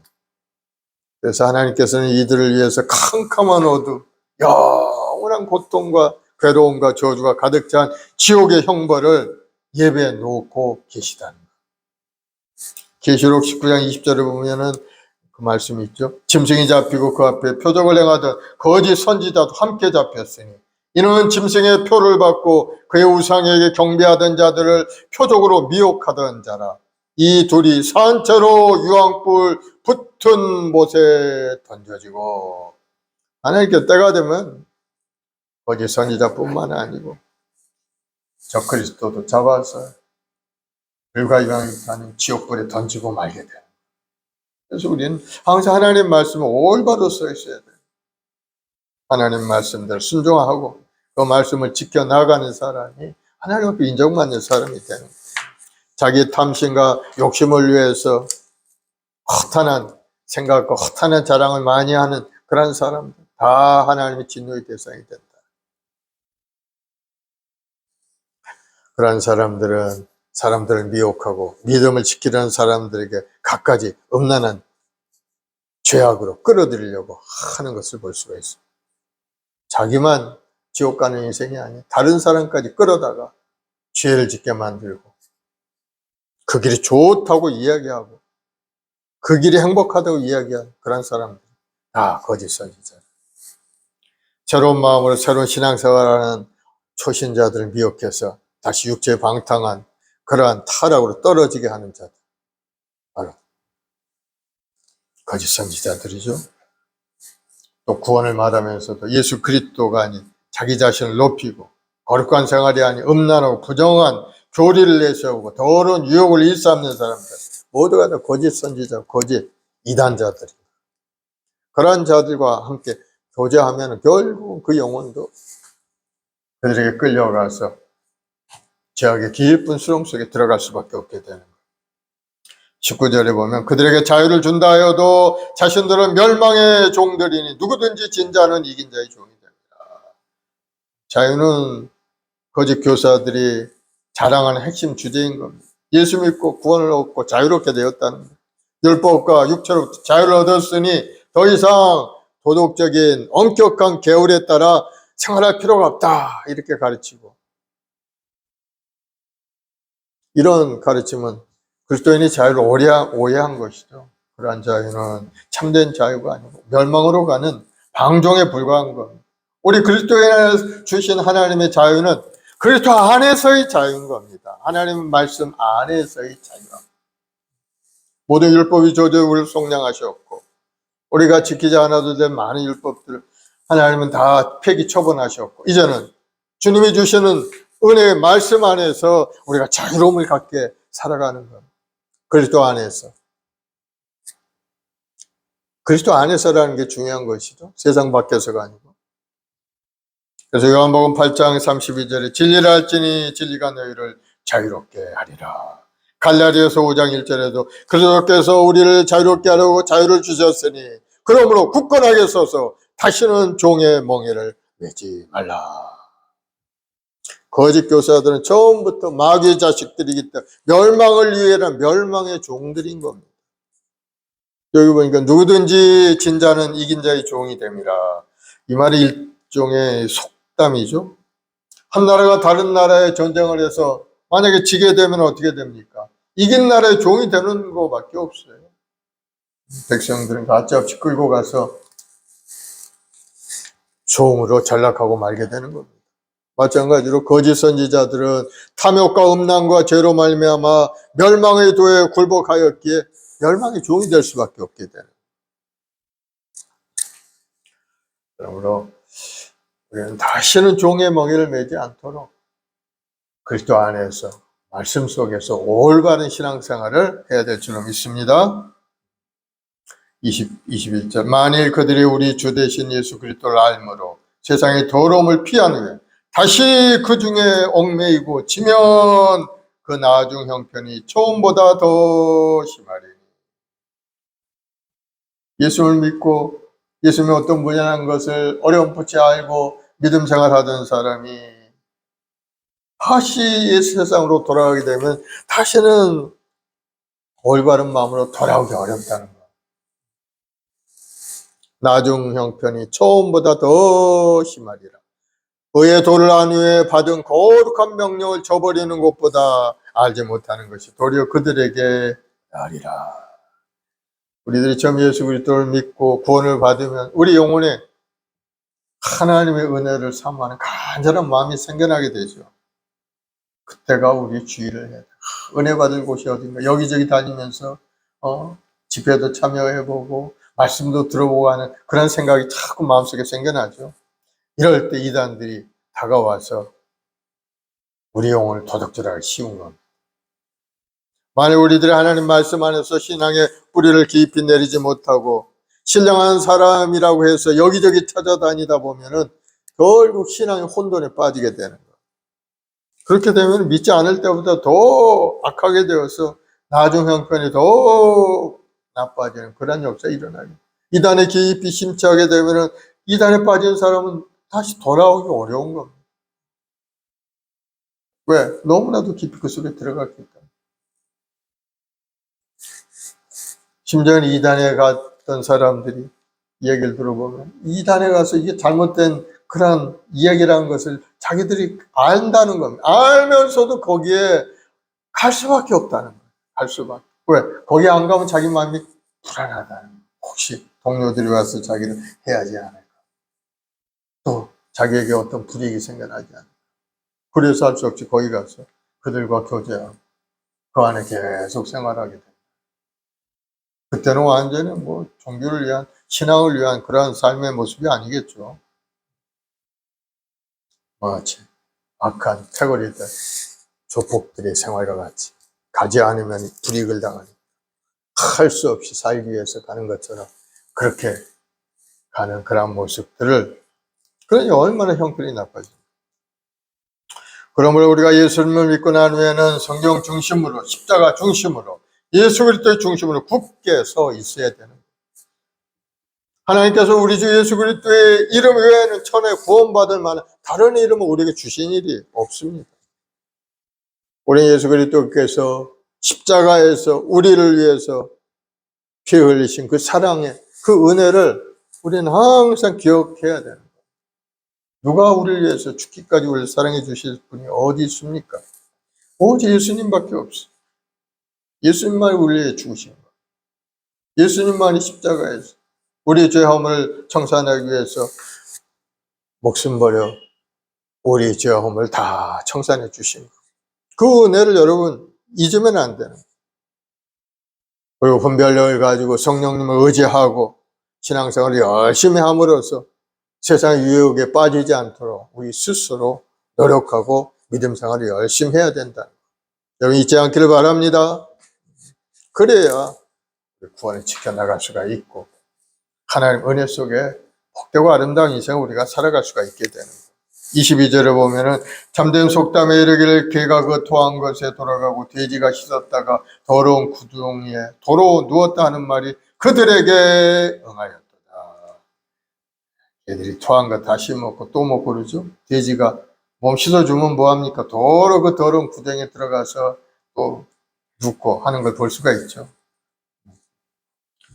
그래서 하나님께서는 이들을 위해서 캄캄한 어둠, 영원한 고통과 괴로움과 저주가 가득 찬 지옥의 형벌을 예배해 놓고 계시다는 것. 계시록 19장 20절에 보면은 그 말씀이 있죠. 짐승이 잡히고 그 앞에 표적을 행하던 거짓 선지자도 함께 잡혔으니 이는 짐승의 표를 받고 그의 우상에게 경배하던 자들을 표적으로 미혹하던 자라. 이 둘이 산채로 유황불 붙은 못에 던져지고 하나님께 때가 되면 거짓 선지자뿐만 아니고 저 그리스도도 잡아서 불과 유황이 지옥불에 던지고 말게 돼요. 그래서 우리는 항상 하나님 말씀을 올바로 써 있어야 돼요. 하나님 말씀대로 순종하고 그 말씀을 지켜나가는 사람이 하나님 앞에 인정받는 사람이 되는 거예요. 자기 탐심과 욕심을 위해서 허탄한 생각과 허탄한 자랑을 많이 하는 그런 사람들 다 하나님의 진노의 대상이 된다. 그런 사람들은 사람들을 미혹하고 믿음을 지키려는 사람들에게 갖가지 음란한 죄악으로 끌어들이려고 하는 것을 볼 수가 있습니다. 자기만 지옥 가는 인생이 아니에요. 다른 사람까지 끌어다가 죄를 짓게 만들고 그 길이 좋다고 이야기하고 그 길이 행복하다고 이야기하는 그런 사람들 다 거짓 선지자. 새로운 마음으로 새로운 신앙생활하는 초신자들을 미혹해서 다시 육체에 방탕한 그러한 타락으로 떨어지게 하는 자들 바로 거짓 선지자들이죠. 또 구원을 말하면서도 예수 그리스도가 아닌 자기 자신을 높이고 거룩한 생활이 아닌 음란하고 부정한 교리를 내세우고 더러운 유혹을 일삼는 사람들 모두가 다 거짓 선지자, 거짓 이단자들입니다. 그러한 자들과 함께 교제하면 결국 그 영혼도 그들에게 끌려가서 죄악의 깊은 수렁 속에 들어갈 수밖에 없게 되는 거예요. 19절에 보면 그들에게 자유를 준다 하여도 자신들은 멸망의 종들이니 누구든지 진 자는 이긴 자의 종이 됩니다. 자유는 거짓 교사들이 자랑하는 핵심 주제인 겁니다. 예수 믿고 구원을 얻고 자유롭게 되었다는 것. 율법과 육체로부터 자유를 얻었으니 더 이상 도덕적인 엄격한 계율에 따라 생활할 필요가 없다, 이렇게 가르치고, 이런 가르침은 그리스도인이 자유를 오해한 것이죠. 그러한 자유는 참된 자유가 아니고 멸망으로 가는 방종에 불과한 겁니다. 우리 그리스도인에 주신 하나님의 자유는 그리스도 안에서의 자유인 겁니다. 하나님의 말씀 안에서의 자유입니다. 모든 율법이 저주에 우리를 속량하셨고 우리가 지키지 않아도 될 많은 율법들을 하나님은 다 폐기 처분하셨고 이제는 주님이 주시는 은혜의 말씀 안에서 우리가 자유로움을 갖게 살아가는 겁니다. 그리스도 안에서. 그리스도 안에서라는 게 중요한 것이죠. 세상 밖에서가 아니고. 그래서 요한복음 8장 32절에 진리를 알지니 진리가 너희를 자유롭게 하리라. 갈라디아서 5장 1절에도 그리스도께서 우리를 자유롭게 하려고 자유를 주셨으니 그러므로 굳건하게 서서 다시는 종의 멍에를 매지 말라. 거짓 교사들은 처음부터 마귀의 자식들이기 때문에 멸망을 위해라 멸망의 종들인 겁니다. 여기 보니까 누구든지 진 자는 이긴 자의 종이 됨이라. 이 말이 일종의 속담이죠. 한 나라가 다른 나라에 전쟁을 해서 만약에 지게 되면 어떻게 됩니까? 이긴 나라의 종이 되는 것밖에 없어요. 백성들은 가짜없이 끌고 가서 종으로 전락하고 말게 되는 겁니다. 마찬가지로 거짓 선지자들은 탐욕과 음란과 죄로 말미암아 멸망의 도에 굴복하였기에 멸망의 종이 될 수밖에 없게 되는 거예요. 그러므로 우리는 다시는 종의 멍에를 매지 않도록 그리스도 안에서 말씀 속에서 올바른 신앙생활을 해야 될 줄로 믿습니다. 21절 만일 그들이 우리 주 되신 예수 그리스도를 알므로 세상의 더러움을 피한 후에 다시 그 중에 얽매이고 지면 그 나중 형편이 처음보다 더 심하리니. 예수를 믿고 예수님이 어떤 분이라는 것을 어렴풋이 알고 믿음 생활하던 사람이 다시 세상으로 돌아가게 되면 다시는 올바른 마음으로 돌아오기 어렵다는 것. 나중 형편이 처음보다 더 심하리라. 의의 도를 안 후에 받은 거룩한 명령을 저버리는 것보다 알지 못하는 것이 도리어 그들에게 나으리라. 우리들이 처음 예수 그리스도를 믿고 구원을 받으면 우리 영혼에 하나님의 은혜를 사모하는 간절한 마음이 생겨나게 되죠. 그때가 우리 주의를 해야 돼. 은혜 받을 곳이 어딘가 여기저기 다니면서 집회도 참여해보고 말씀도 들어보고 하는 그런 생각이 자꾸 마음속에 생겨나죠. 이럴 때 이단들이 다가와서 우리 영혼을 도둑질하기 쉬운 겁니다. 만약 우리들이 하나님 말씀 안에서 신앙의 뿌리를 깊이 내리지 못하고 신령한 사람이라고 해서 여기저기 찾아다니다 보면은 결국 신앙의 혼돈에 빠지게 되는 거예요. 그렇게 되면 믿지 않을 때보다 더 악하게 되어서 나중 형편이 더 나빠지는 그런 역사가 일어나요. 이단에 깊이 심취하게 되면은 이단에 빠진 사람은 다시 돌아오기 어려운 겁니다. 왜? 너무나도 깊이 그 속에 들어갔기 때문에. 심지어 이단에 갔던 사람들이 이야기를 들어보면 이단에 가서 이게 잘못된 그런 이야기라는 것을 자기들이 안다는 겁니다. 알면서도 거기에 갈 수밖에 없다는 거예요. 갈 수밖에. 왜? 거기 안 가면 자기 마음이 불안하다는 거예요. 혹시 동료들이 와서 자기를 해하지 않을까. 또 자기에게 어떤 불이익이 생겨나지 않을까. 그래서 할 수 없이 거기 가서 그들과 교제하고 그 안에 계속 생활하게 됩니다. 그때는 완전히 종교를 위한, 신앙을 위한 그러한 삶의 모습이 아니겠죠. 마치 악한 태거리들, 조폭들의 생활과 같이 가지 않으면 불이익을 당하니 할 수 없이 살기 위해서 가는 것처럼 그렇게 가는 그런 모습들을, 그러니 얼마나 형편이 나빠집니까? 그러므로 우리가 예수님을 믿고 난 후에는 성경 중심으로, 십자가 중심으로 예수 그리스도의 중심으로 굳게 서 있어야 되는 거예요. 하나님께서 우리 주 예수 그리스도의 이름 외에는 천하에 구원받을 만한 다른 이름을 우리에게 주신 일이 없습니다. 우리 예수 그리스도께서 십자가에서 우리를 위해서 피 흘리신 그 사랑의 그 은혜를 우리는 항상 기억해야 되는 거예요. 누가 우리를 위해서 죽기까지 우리를 사랑해 주실 분이 어디 있습니까? 오직 예수님밖에 없어요. 예수님만이 우리를 위해 죽으신 거예요. 예수님만이 십자가에서 우리의 죄 허물을 청산하기 위해서 목숨 버려 우리의 죄 허물을 다 청산해 주신 거예요. 그 은혜를 여러분 잊으면 안 되는 거예요. 그리고 분별력을 가지고 성령님을 의지하고 신앙생활을 열심히 함으로써 세상의 유혹에 빠지지 않도록 우리 스스로 노력하고 믿음 생활을 열심히 해야 된다. 여러분 잊지 않기를 바랍니다. 그래야 구원을 지켜나갈 수가 있고 하나님 은혜 속에 복되고 아름다운 인생을 우리가 살아갈 수가 있게 되는 거예요. 22절에 보면은 참된 속담에 이르기를 개가 그 토한 것에 돌아가고 돼지가 씻었다가 더러운 구덩이에 도로 누웠다 하는 말이 그들에게 응하였도다. 개들이 토한 거 다시 먹고 또 먹고 그러죠. 돼지가 몸 씻어주면 뭐합니까? 도로 그 더러운 구덩이에 들어가서 또 눕고 하는 걸 볼 수가 있죠.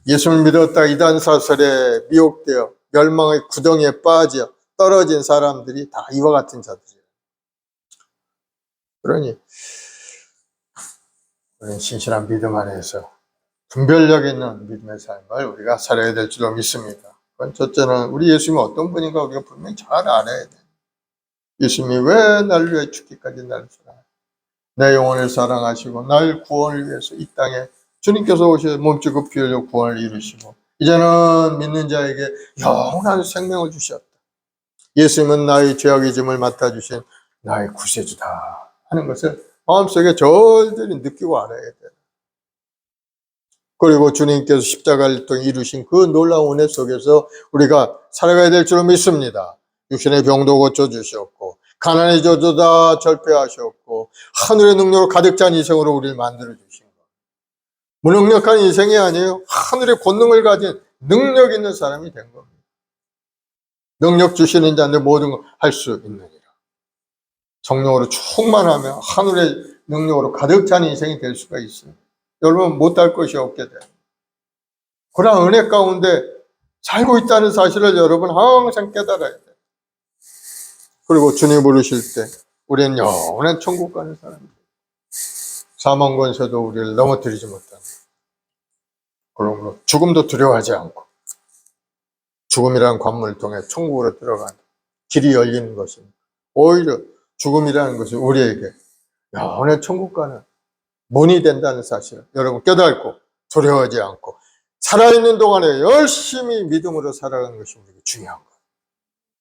예수를 믿었다 이단사설에 미혹되어 멸망의 구덩이에 빠져 떨어진 사람들이 다 이와 같은 자들이에요. 그러니 우리는 신실한 믿음 안에서 분별력 있는 믿음의 삶을 우리가 살아야 될 줄로 믿습니다. 첫째는 우리 예수님이 어떤 분인가 우리가 분명히 잘 알아야 돼요. 예수님이 왜 나를 위해 죽기까지 나를 사랑하시고 내 영혼을 사랑하시고 나를 구원을 위해서 이 땅에 주님께서 오셔서 몸주고 피 흘려 구원을 이루시고 이제는 믿는 자에게 영원한 생명을 주셨다. 예수님은 나의 죄악의 짐을 맡아주신 나의 구세주다 하는 것을 마음속에 절절히 느끼고 알아야 돼요. 그리고 주님께서 십자가를 통해 이루신 그 놀라운 은혜 속에서 우리가 살아가야 될 줄 믿습니다. 육신의 병도 고쳐주셨고 가난의 저도 다 절폐하셨고 하늘의 능력으로 가득 찬 인생으로 우리를 만들어주신 것. 무능력한 인생이 아니에요. 하늘의 권능을 가진 능력 있는 사람이 된 겁니다. 능력 주시는 자인데 모든 걸 할 수 있느니라. 성령으로 충만하며 하늘의 능력으로 가득 찬 인생이 될 수가 있어요. 여러분 못할 것이 없게 돼요. 그런 은혜 가운데 살고 있다는 사실을 여러분 항상 깨달아야 돼요. 그리고 주님 부르실 때 우리는 영원한 천국 가는 사람입니다. 사망 권세도 우리를 넘어뜨리지 못합니다. 그러므로 죽음도 두려워하지 않고 죽음이라는 관문을 통해 천국으로 들어가는 길이 열리는 것입니다. 오히려 죽음이라는 것이 우리에게 영원한 천국 가는 문이 된다는 사실을 여러분 깨닫고 두려워하지 않고 살아있는 동안에 열심히 믿음으로 살아가는 것이 우리에게 중요한 거예요.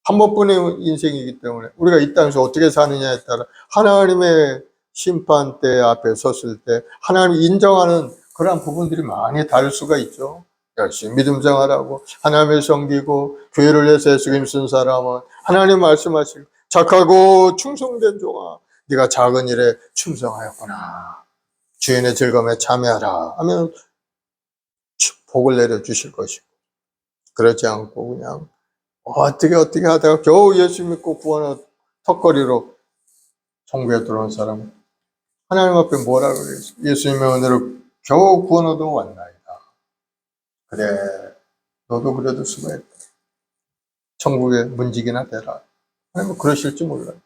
한 번뿐의 인생이기 때문에 우리가 이 땅에서 어떻게 사느냐에 따라 하나님의 심판대 앞에 섰을 때 하나님이 인정하는 그러한 부분들이 많이 다를 수가 있죠. 열심히 믿음 생활하고 하나님을 섬기고 교회를 위해서 애쓰고 힘쓴 사람은 하나님 말씀하시고 착하고 충성된 종아 네가 작은 일에 충성하였구나 주인의 즐거움에 참여하라 하면 복을 내려주실 것이고 그렇지 않고 그냥 어떻게 하다가 겨우 예수 믿고 구원의 턱걸이로 천국에 들어온 사람은 하나님 앞에 뭐라 그래요? 예수님의 은혜로 겨우 구원 얻어 왔나이다. 그래 너도 그래도 수고했다. 천국의 문지기나 되라. 하나님은 그러실지 몰라요.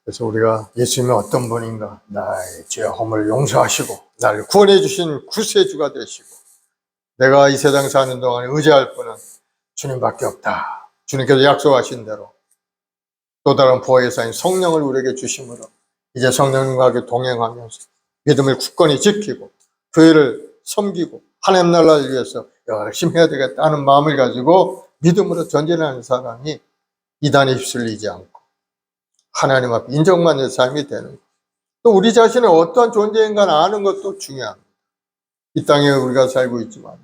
그래서 우리가 예수님이 어떤 분인가 나의 죄 허물을 용서하시고 나를 구원해 주신 구세주가 되시고 내가 이 세상 사는 동안에 의지할 분은 주님밖에 없다. 주님께서 약속하신 대로 또 다른 부활의 사인 성령을 우리에게 주심으로 이제 성령님과 함께 동행하면서 믿음을 굳건히 지키고 교회를 섬기고 하나님 나라를 위해서 열심히 해야 되겠다는 마음을 가지고 믿음으로 전진하는 사람이 이단에 휩쓸리지 않고 하나님 앞에 인정받는 삶이 되는 거예요. 또 우리 자신은 어떠한 존재인가 아는 것도 중요합니다. 이 땅에 우리가 살고 있지만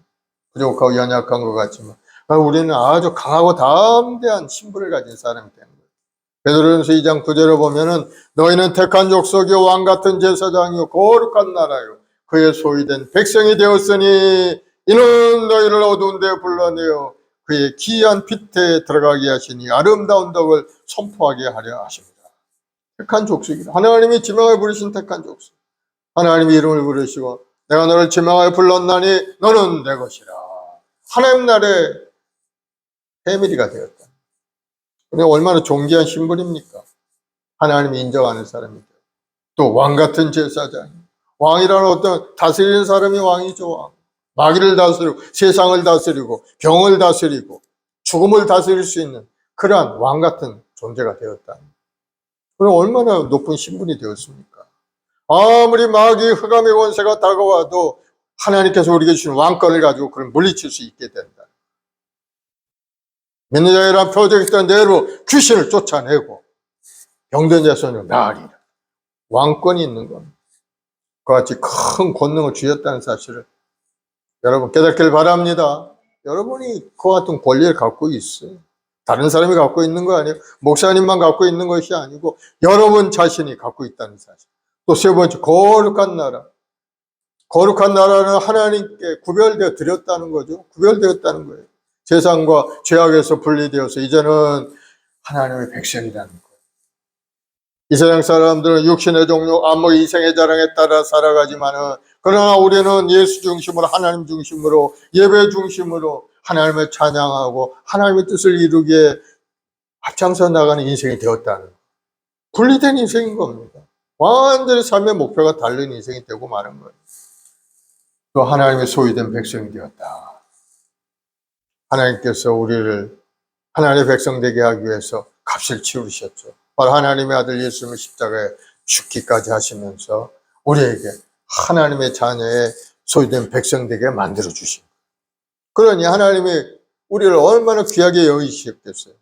부족하고 연약한 것 같지만 우리는 아주 강하고 담대한 신분을 가진 사람이 되는 거예요. 베드로전서 2장 9절에 보면은 너희는 택한 족속이요 왕같은 제사장이요 거룩한 나라요 그의 소유된 백성이 되었으니 이는 너희를 어두운 데에 불러내어 그의 기이한 빛에 들어가게 하시니 아름다운 덕을 선포하게 하려 하십니다. 택한 족속이다. 하나님이 지명하여 부르신 택한 족속. 하나님이 이름을 부르시고 내가 너를 지명하여 불렀나니 너는 내 것이라. 하나님 나라의 패밀리가 되었다. 얼마나 존귀한 신분입니까? 하나님이 인정하는 사람이죠. 또 왕같은 제사장. 왕이라는 어떤 다스리는 사람이 왕이죠. 왕. 마귀를 다스리고 세상을 다스리고 병을 다스리고 죽음을 다스릴 수 있는 그러한 왕같은 존재가 되었다. 그럼 얼마나 높은 신분이 되었습니까? 아무리 마귀 흑암의 권세가 다가와도 하나님께서 우리에게 주신 왕권을 가지고 그걸 물리칠 수 있게 된다. 믿는 자이란 프로젝트가 내로 귀신을 쫓아내고 병든 자손을 나으리라. 왕권이 있는 겁니다. 그와 같이 큰 권능을 주셨다는 사실을 여러분 깨닫길 바랍니다. 여러분이 그와 같은 권리를 갖고 있어요. 다른 사람이 갖고 있는 거 아니에요. 목사님만 갖고 있는 것이 아니고 여러분 자신이 갖고 있다는 사실. 또 세 번째, 거룩한 나라. 거룩한 나라는 하나님께 구별되어 드렸다는 거죠. 구별되었다는 거예요. 세상과 죄악에서 분리되어서 이제는 하나님의 백성이라는 거예요. 이 세상 사람들은 육신의 종류, 안목의 이생의 자랑에 따라 살아가지만은 그러나 우리는 예수 중심으로 하나님 중심으로 예배 중심으로 하나님을 찬양하고 하나님의 뜻을 이루기에 앞장서 나가는 인생이 되었다는 거예요. 분리된 인생인 겁니다. 완전히 삶의 목표가 다른 인생이 되고 마는 거예요. 또 하나님의 소유된 백성이 되었다. 하나님께서 우리를 하나님의 백성 되게 하기 위해서 값을 치르셨죠. 바로 하나님의 아들 예수님을 십자가에 죽기까지 하시면서 우리에게 하나님의 자녀의 소유된 백성 되게 만들어 주신 거예요. 그러니 하나님이 우리를 얼마나 귀하게 여기시겠어요.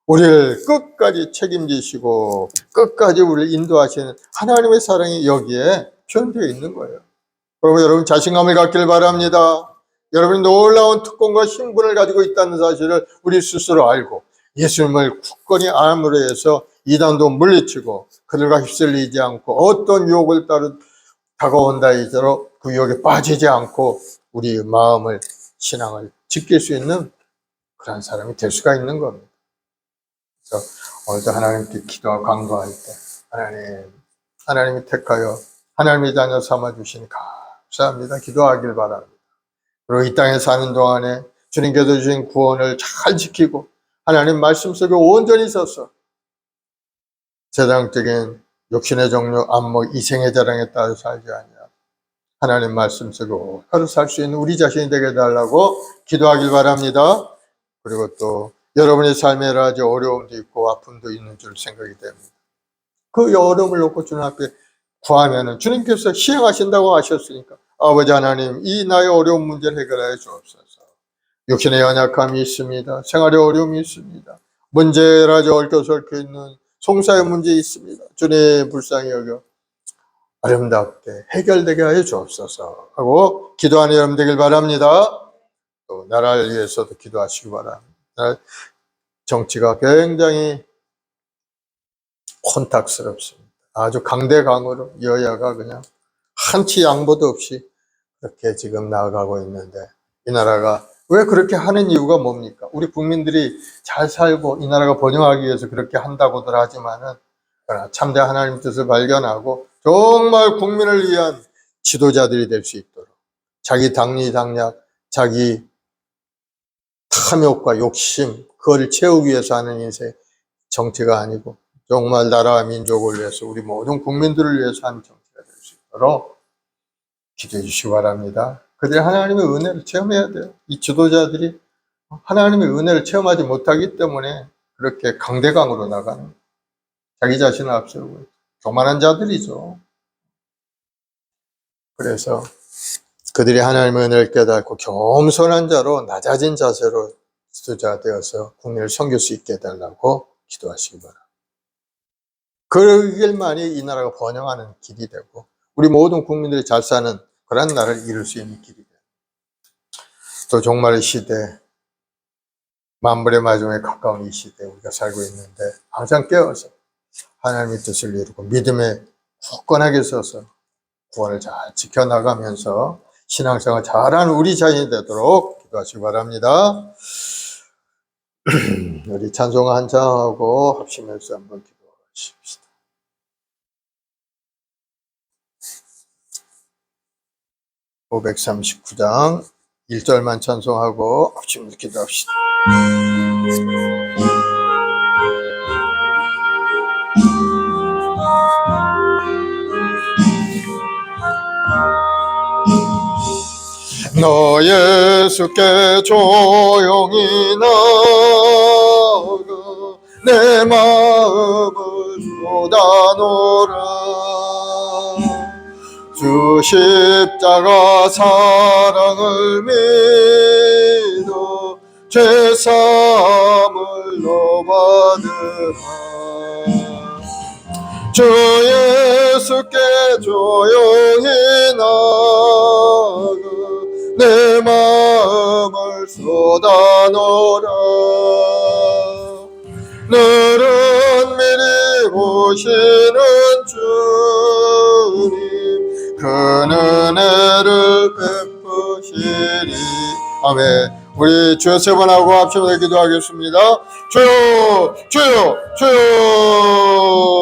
우리를 끝까지 책임지시고 끝까지 우리를 인도하시는 하나님의 사랑이 여기에 표현되어 있는 거예요. 그러면 여러분 자신감을 갖길 바랍니다. 여러분이 놀라운 특권과 신분을 가지고 있다는 사실을 우리 스스로 알고 예수님을 굳건히 알므로 해서 이단도 물리치고 그들과 휩쓸리지 않고 어떤 유혹을 따라 다가온다 하더라도 그 유혹에 빠지지 않고 우리 마음을 신앙을 지킬 수 있는 그런 사람이 될 수가 있는 겁니다. 그래서 오늘도 하나님께 기도하고 강구할 때 하나님이 택하여 하나님의 자녀 삼아주시니 감사합니다. 기도하길 바랍니다. 그리고 이 땅에 사는 동안에 주님께서 주신 구원을 잘 지키고 하나님 말씀 속에 온전히 서서 세상적인 육신의 종류, 안목, 이생의 자랑에 따라 살지 아니하고 하나님 말씀 속에 하루 살 수 있는 우리 자신이 되게 해달라고 기도하길 바랍니다. 그리고 또 여러분의 삶에 여러 가지 어려움도 있고 아픔도 있는 줄 생각이 됩니다. 그 어려움을 놓고 주님 앞에 구하면은 주님께서 시행하신다고 하셨으니까 아버지 하나님 이 나의 어려운 문제를 해결하여 주옵소서. 육신의 연약함이 있습니다. 생활의 어려움이 있습니다. 문제라지 얽혀서 얽혀 있는 송사의 문제 있습니다. 주님 불쌍히 여겨 아름답게 해결되게 하여 주옵소서 하고 기도하는 여러분 되길 바랍니다. 또 나라를 위해서도 기도하시기 바랍니다. 정치가 굉장히 혼탁스럽습니다. 아주 강대강으로 여야가 그냥 한치 양보도 없이 그렇게 지금 나아가고 있는데 이 나라가 왜 그렇게 하는 이유가 뭡니까? 우리 국민들이 잘 살고 이 나라가 번영하기 위해서 그렇게 한다고들 하지만은 참대 하나님 뜻을 발견하고 정말 국민을 위한 지도자들이 될 수 있도록 자기 당리당략, 자기 탐욕과 욕심 그걸 채우기 위해서 하는 인생 정치가 아니고 정말 나라와 민족을 위해서 우리 모든 국민들을 위해서 하는 정치가 될 수 있도록 기도해 주시기 바랍니다. 그들이 하나님의 은혜를 체험해야 돼요. 이 지도자들이 하나님의 은혜를 체험하지 못하기 때문에 그렇게 강대강으로 나가는 자기 자신을 앞세우고 교만한 자들이죠. 그래서 그들이 하나님의 은혜를 깨닫고 겸손한 자로 낮아진 자세로 지도자 되어서 국민을 섬길 수 있게 해달라고 기도하시기 바랍니다. 그 길만이 이 나라가 번영하는 길이 되고 우리 모든 국민들이 잘 사는 그런 나라를 이룰 수 있는 길이 돼요. 또 종말의 시대 만물의 마지막에 가까운 이 시대에 우리가 살고 있는데 항상 깨어서 하나님의 뜻을 이루고 믿음에 굳건하게 서서 구원을 잘 지켜나가면서 신앙생활 잘하는 우리 자신이 되도록 기도하시기 바랍니다. 우리 찬송 한 장하고 합심해서 한번 기도하십시다. (539장) 1절만 찬송하고 합심해서 기도합시다. 너 예수께 조용히 나가 내 마음을 쏟아놓으라. 주 십자가 사랑을 믿어 죄사함을 너 받으라. 주 예수께 조용히 나가 내 마음을 쏟아놓으라. 너는 미리 보시는 주님 그 은혜를 베푸시리. 아멘. 우리 주여 세 번 하고 합심해서 기도하겠습니다. 주여 주여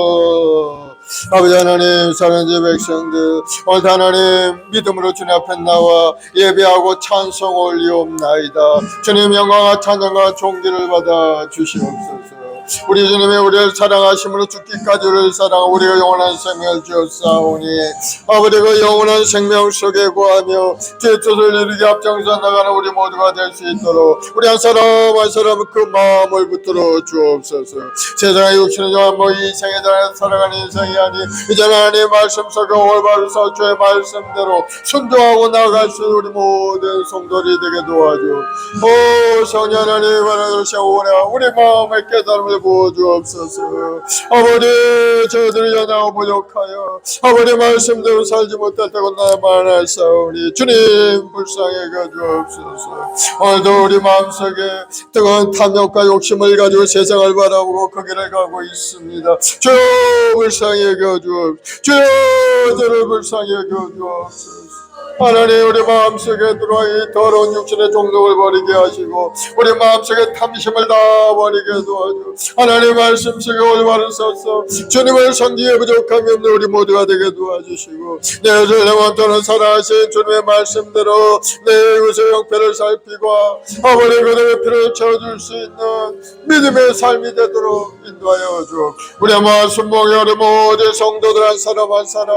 주여. 아버지 하나님, 사랑하는 백성들, 오늘 하나님 믿음으로 주님 앞에 나와 예배하고 찬송 올리옵나이다. 주님 영광과 찬양과 존귀를 받아 주시옵소서. 우리 주님의 우리를 사랑하심으로 죽기까지 우리를 사랑하고 우리가 영원한 생명을 주었사오니 아버지 그 영원한 생명 속에 구하며 주의 뜻을 이루게 앞장서 나가는 우리 모두가 될 수 있도록 우리 한 사람 한 사람 그 마음을 붙들어 주옵소서. 세상의 육신의 영화 이 생에 대한 살아가는 인생이 아닌 이제는 하나님의 말씀 속에 올바른 주의 말씀대로 순종하고 나아갈 수 있는 우리 모든 성도들이 되게 도와줘. 오 성령 하나님 하나님을 우리 마음의 깨달음을 부어주옵소서. 아버지 저희들이 연하고 부족하여 아버지 말씀대로 살지 못했다고 나만 알사오니 주님 불쌍히 여겨주옵소서. 오늘도 우리 마음속에 뜨거운 탐욕과 욕심을 가지고 세상을 바라보고 그 길을 가고 있습니다. 주여 불쌍히 여겨주옵소서. 주여 저를 불쌍히 여겨주옵소서. 하나님 우리 마음속에 들어와 이 더러운 육신의 종독을 버리게 하시고 우리 마음속에 탐심을 다 버리게 도와줘. 하나님 말씀 속에 올바른 서서 주님을 섬기에 부족함이 없는 우리 모두가 되게 도와주시고 내 죄를 원토는 살아하신 주님의 말씀대로 내 이웃의 형편을 살피고 아버지 그들의 피를 채워줄 수 있는 믿음의 삶이 되도록 인도하여 주. 우리 말씀 목에 우리 모든 성도들 한 사람 한 사람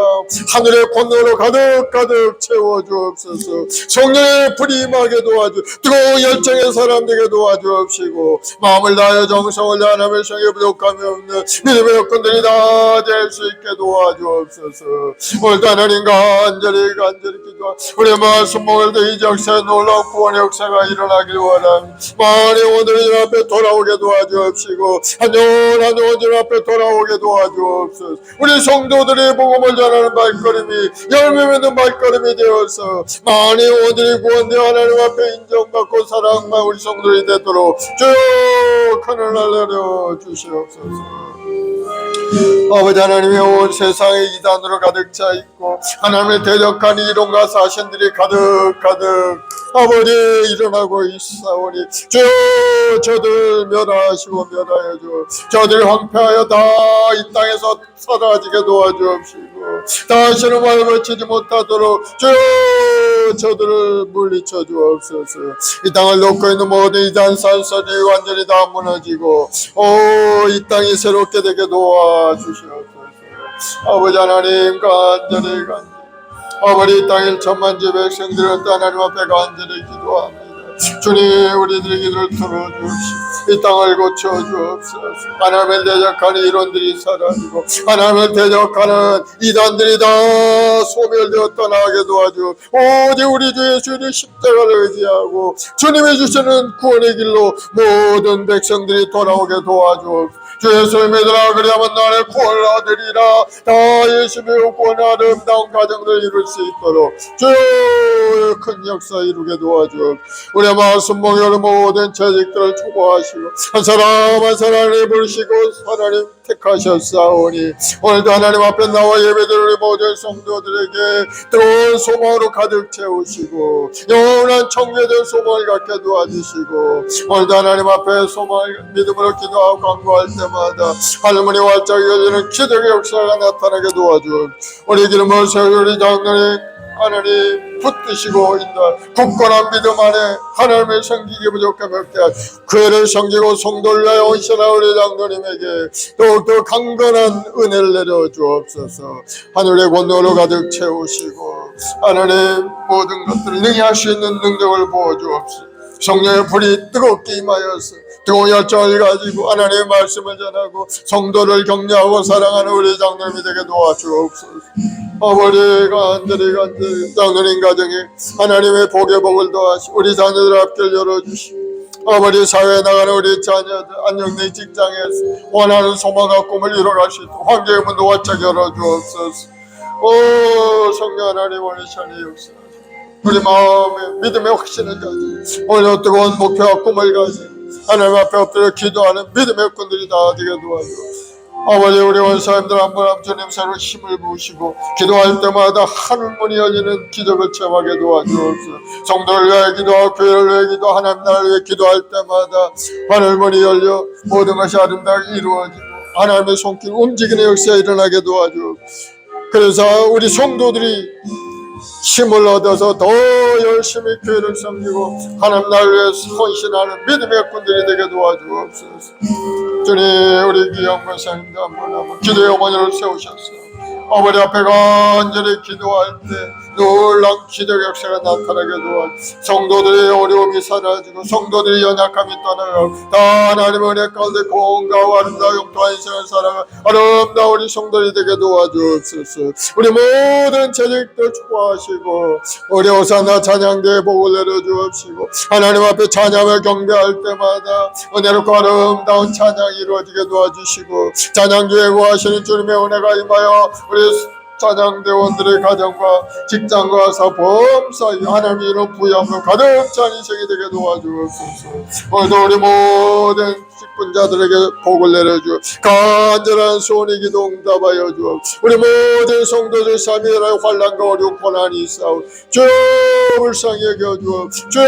하늘의 권능으로 가득 채워 주옵소서. 성령의 불이 임하게 도와주 뜨거운 열정의 사람 되게 도와주옵시고 마음을 다하여 정성을 다하여 하나님의 성에 부족함이 없는 믿음의 여건들이 다 될 수 있게 도와주옵소서. 오늘도 하나님 간절히 기도하 우리 말씀 목을도 이 역사에 놀라운 구원의 역사가 일어나길 원합니다. 많이 오늘 앞에 돌아오게 도와주옵시고 한영 오늘 앞에 돌아오게 도와주옵소서. 우리 성도들이 복음을 전하는 발걸음이 열매 맺는 발걸음이 되어서 많이 오늘이 구원되어 하나님 앞에 인정받고 사랑받는 우리 성도들이 되도록 쭉 하늘을 내려 주시옵소서. 아버지 하나님의 온 세상에 이단으로 가득 차 있고 하나님의 대적한 이론과 사신들이 가득 아버지 일어나고 있사오니 주여 저들 멸하시고 멸하여 주. 저들 황폐하여 다 이 땅에서 사라지게 도와주옵시고 다시는 말벗치지 못하도록 주여 저들을 물리쳐 주옵소서. 이 땅을 놓고 있는 모든 이단 산설이 완전히 다 무너지고 이 땅이 새롭게 되게 도와주시옵소서. 아버지 하나님 간절히 아버지 이 땅의 천만지 백성들은 하나님 앞에 간절히 기도합니다. 주님 우리들의 기도를 들어주옵시고 이 땅을 고쳐주옵소서. 하나님을 대적하는 이론들이 사라지고 하나님을 대적하는 이단들이 다 소멸되어 떠나게 도와주옵소서. 오직 우리 주 예수의 십자가를 의지하고 주님이 주시는 구원의 길로 모든 백성들이 돌아오게 도와주옵소서. 주 예수를 믿으라 그리하면 나를 구원을 얻으리라. 다 예수의 구원 아름다운 가정을 이룰 수 있도록 주의 큰 역사 이루게 도와주옵소서. 우리의 말씀봉여를 모든 재직들을 축복하시고 한 사람 한 사람을 부르시고 하나님 택하셨사오니 오늘도 하나님 앞에 나와 예배드리는 우리 모든 성도들에게 뜨거운 소망으로 가득 채우시고 영원한 청교된 소망을 갖게 도와주시고 오늘도 하나님 앞에 소망을 믿음으로 기도하고 간구할 때마다 하늘문이 활짝 열리는 기적의 역사가 나타나게 도와주옵소서. 우리 기름을 세우신 우리 장로님 하나님 붙드시고 인도할 굳건한 믿음 안에 하나님의 섬기기 부족함 없게 하시고 그 애를 섬기고 성도를 위하여 온실한 우리 장로님에게 더욱더 강건한 은혜를 내려 주옵소서. 하늘의 권능으로 가득 채우시고 하나님 모든 것들을 능히 할 수 있는 능력을 부어주옵소서. 성령의 불이 뜨겁게 임하여서 뜨거운 열정을 가지고 하나님의 말씀을 전하고 성도를 격려하고 사랑하는 우리 장로님이 되게 도와주옵소서. 아버지가 간절히 장로님 가정에 하나님의 복의 복을 더하시고 우리 자녀들 앞길 열어주시고 아버지 사회에 나가는 우리 자녀들 안정된 직장에서 원하는 소망과 꿈을 이뤄갈 수 있도록 환경의 문도 활짝 열어주옵소서. 오 성령 하나님 원리šan의 역사 우리 마음에 믿음의 확신을 가지고 오늘 뜨거운 목표와 꿈을 가지고 하나님 앞에 엎드려 기도하는 믿음의 꾼들이 다 되게 도와주옵소서. 아버지 우리 원사님들 한번 주님 새로 힘을 부으시고 기도할 때마다 하늘문이 열리는 기적을 체험하게 도와주옵소서. 성도를 위해 기도하고 교회를 위해 기도 하나님 나라를 위해 기도할 때마다 하늘문이 열려 모든 것이 아름답게 이루어지고 하나님의 손길 움직이는 역사가 일어나게 도와주옵소서. 그래서 우리 성도들이 힘을 얻어서 더 열심히 교회를 섬기고 하나님 나라를 위해 헌신하는 믿음의 꾼들이 되게 도와주옵소서. 주님 우리 귀한 권사님도 한번 기도의 어머니를 세우셨어요. 아버지 앞에 간절히 기도할 때 놀라운 기적 역사가 나타나게 도와주옵소서. 성도들의 어려움이 사라지고 성도들의 연약함이 떠나가고 다 하나님의 은혜 가운데 공가와 아름다운 영통한 인생을 살아가 아름다운 우리 성도들이 되게 도와주옵소서. 우리 모든 재직들 축복하시고 우리 호산나 찬양대에 복을 내려주옵시고 하나님 앞에 찬양을 경배할 때마다 은혜롭고 아름다운 찬양이 이루어지게 도와주시고 찬양주에 구하시는 주님의 은혜가 임하여 우리 찬양대원들의 가정과 직장과 사범사이 하나님의 이런 부양으로 가득 찬 인생이 되게 도와주옵소서. 오늘도 우리 모든 직분자들에게 복을 내려주어 간절한 소원이 기도 응답하여 주옵소서. 우리 모든 성도들 삶이 일어나 환난과 어려운 고난이 있사오 주여 불쌍히 여겨주옵소서. 주여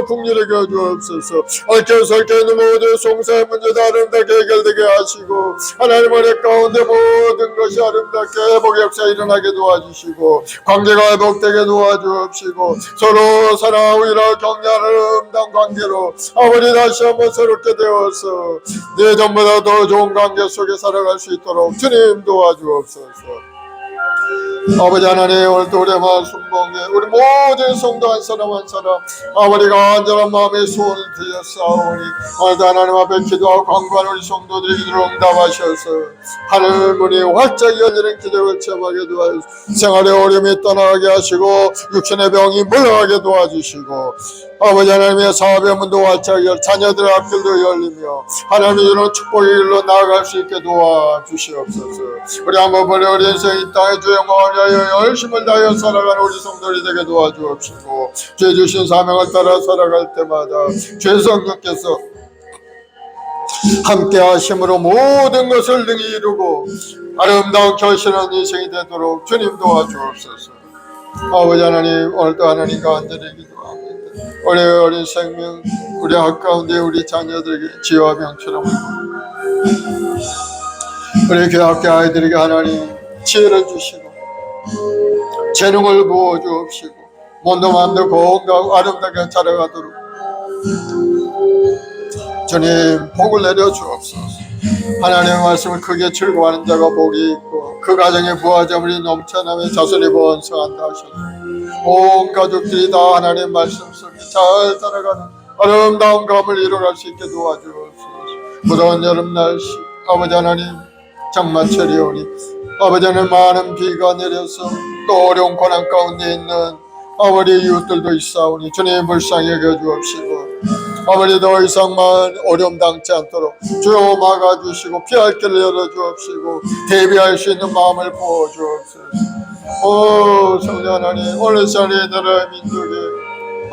긍휼히 여겨주옵소서. 얽혀서 있는 모든 송사의 문제도 아름답게 해결되게 하시고 하나님 은혜 가운데 모든 것이 아름답게 회복의 역사 일어나게 도와주시고 관계가 회복되게 도와주옵시고 서로 사랑하고 이런 격려하는 아름다운 관계로 아버지 다시 한번 새롭게 되어서 예전보다 더 좋은 관계 속에 살아갈 수 있도록 주님 도와주옵소서. 아버지 하나님 오늘도 우리의 말씀봉에 우리 모든 성도 한 사람 한 사람 아버지가 안전한 마음의 소원을 드렸사오니 오늘도 하나님 앞에 기도하고 간구하는 우리 성도들의 기도를 응답하셔서 하늘문이 활짝 열리는 기적을 체험하게 도와주시고 생활의 어려움이 떠나게 하시고 육신의 병이 물러가게 도와주시고 아버지 하나님의 사업의 문도 활짝 열 자녀들의 앞길도 열리며 하나님의 이런 축복의 길로 나아갈 수 있게 도와주시옵소서. 우리 한번 보려 우리 인생 이 땅의 주의 영광을 위하여 열심을 다하여 살아가는 우리 성도들이 되게 도와주옵시고 죄 주신 사명을 따라 살아갈 때마다 죄 성령께서 함께 하심으로 모든 것을 능히 이루고 아름다운 결실한 인생이 되도록 주님 도와주옵소서. 아버지 하나님 오늘도 하나님 간절히 기도합니다. 우리 어린 생명 우리 학 가운데 우리 자녀들에게 지혜와 명철함을 우리 교학교 아이들에게 하나님 지혜를 주시고 재능을 부어주옵시고 몸도 마음도 건강하고 아름답게 자라가도록 주님 복을 내려주옵소서. 하나님의 말씀을 크게 즐거워하는 자가 복이 있고 그 가정에 부하자물이 넘쳐나며 자손이 번성한다 하셨습니다. 온 가족들이 다 하나님의 말씀 속에 잘 살아가는 아름다운 감을 이뤄갈 수 있게 도와주옵소서. 무더운 여름 날씨 아버지 하나님 장마철이 오니 아버지 하나님 많은 비가 내려서 또 어려운 고난 가운데 있는 아버지 이웃들도 있사오니 주님 불쌍히 여겨주옵시고 아버지 더 이상만 어려움 당치 않도록 주여 막아주시고 피할 길을 열어주옵시고 대비할 수 있는 마음을 부어주옵소서. 오 성령 하나님 오늘 자리에 나라 민족에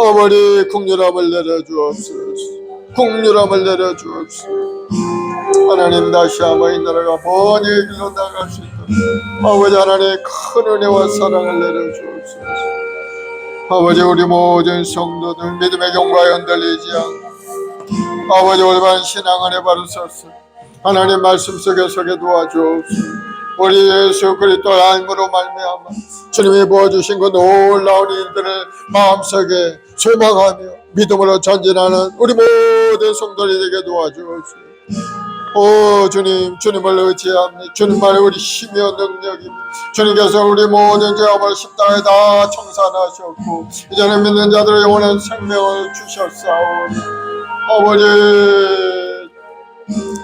아버지 국률함을 내려주옵소서. 국률함을 내려주옵소서. 하나님 다시 한번 이 나라가 번영의 길로 나갈 수 있도록 아버지 하나님 큰 은혜와 사랑을 내려주옵소서. 아버지 우리 모든 성도들 믿음의 경과에 흔들리지 않고 아버지 올바른 신앙 안에 바로 섰어 하나님 말씀 속에 서게 도와주옵소서. 우리 예수 그리스도의 알므로 말미암아 주님이 부어주신 그 놀라운 일들을 마음속에 소망하며 믿음으로 전진하는 우리 모든 성도들이 되게 도와주옵소서. 오 주님, 주님을 의지합니다. 주님만이 우리 힘이여 능력입니다. 주님께서 우리 모든 죄업을 십자가에 다 청산하셨고 이제는 믿는 자들의 영원한 생명을 주셨사오니 아버지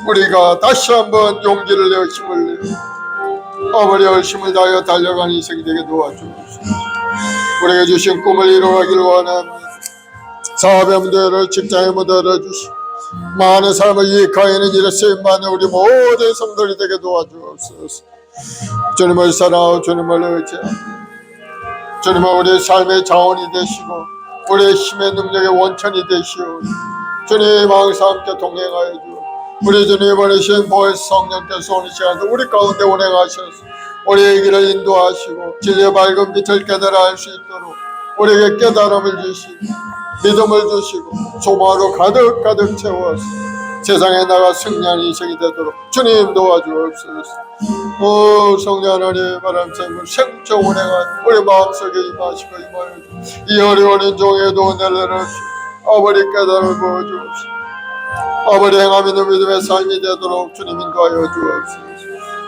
우리가 다시 한번 용기를 내어 힘을 내어 아버지 열심을 다하여 달려가는 인생이 되게 도와주옵소서. 우리에게 주신 꿈을 이루어가길 원합니다. 사업의 문제를 직장의 문제를 주시고 많은 삶을 이익하여는 일에 쓰임받는 우리 모든 성도들이 되게 도와주옵소서. 주님을 사랑하고 주님을 의지합니다. 주님은 우리의 삶의 자원이 되시고 우리의 힘의 능력의 원천이 되시오니 주님 항상 함께 동행하여 주옵소서. 우리 주님 보내신 보혜사 성령께서 오늘 시간도 우리 가운데 운행하셔서 우리의 길을 인도하시고 진리의 밝은 빛을 깨달아 알 수 있도록 우리에게 깨달음을 주시고 믿음을 주시고 소망으로 가득 채워서 세상에 나가 승리하는 인생이 되도록 주님 도와주옵소서. 오 성령 하나님 바람처럼 생처 운행한 우리 마음속에 임하시고 임하여 이 어려운 인종에도 은혜를 내려주시고 아버지 깨달음을 보여주옵소서. 아버지 행함 있는 믿음의 삶이 되도록 주님 인도하여 주옵소서.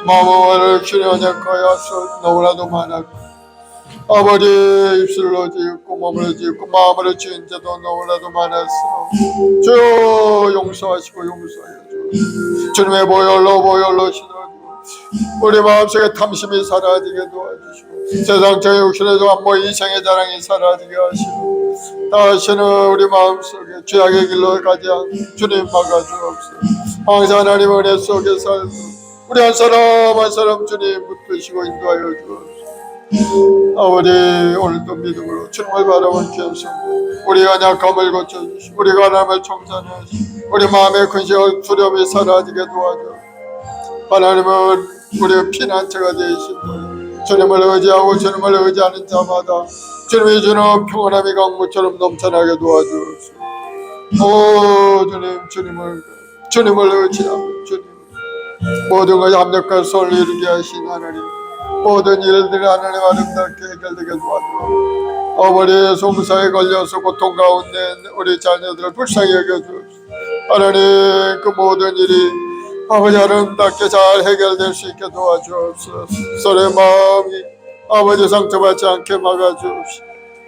마음을 주님 언약하여 너무나도 많았고 아버지 입술로 지었고 몸으로 지었고 마음으로 지은 죄도 너무나도 많았어. 주여 용서하시고 용서하여 주옵소서. 주님의 보혈로 신어주옵소서. 우리 마음속에 탐심이 사라지게 도와주시고 세상적인 욕심에도 안모 이생의 자랑이 사라지게 하시고 다시는 우리 마음속에 죄악의 길로 가지 않고 주님 막아주옵소서. 항상 하나님 은혜 속에 살고 우리 한 사람 한 사람 주님 붙드시고 인도하여 주옵소서. 아버지 오늘도 믿음으로 주님을 바라본 겸손 우리 연약함을 고쳐주시고 우리 가난함을 청산하시고 우리 마음의 근심과 두려움이 사라지게 도와주옵소서. 하나님은 우리의 피난처가 되시고 주님을 의지하고 주님을 의지하는 자마다 주님이 주는 평안함이 강물처럼 넘쳐나게 도와주옵소서. 오 주님을 의지하고 주님 모든 것이 합력과 선을 이루게 하신 하나님 모든 일들이 하나님 아름답게 해결되게 도와주옵소서. 아버지의 송사에 걸려서 고통 가운데 우리 자녀들을 불쌍히 여겨주옵소서. 하나님 그 모든 일이 아버지 아름답게 잘 해결될 수 있게 도와주옵소서. 서로의 마음이 아버지 상처받지 않게 막아주옵소서.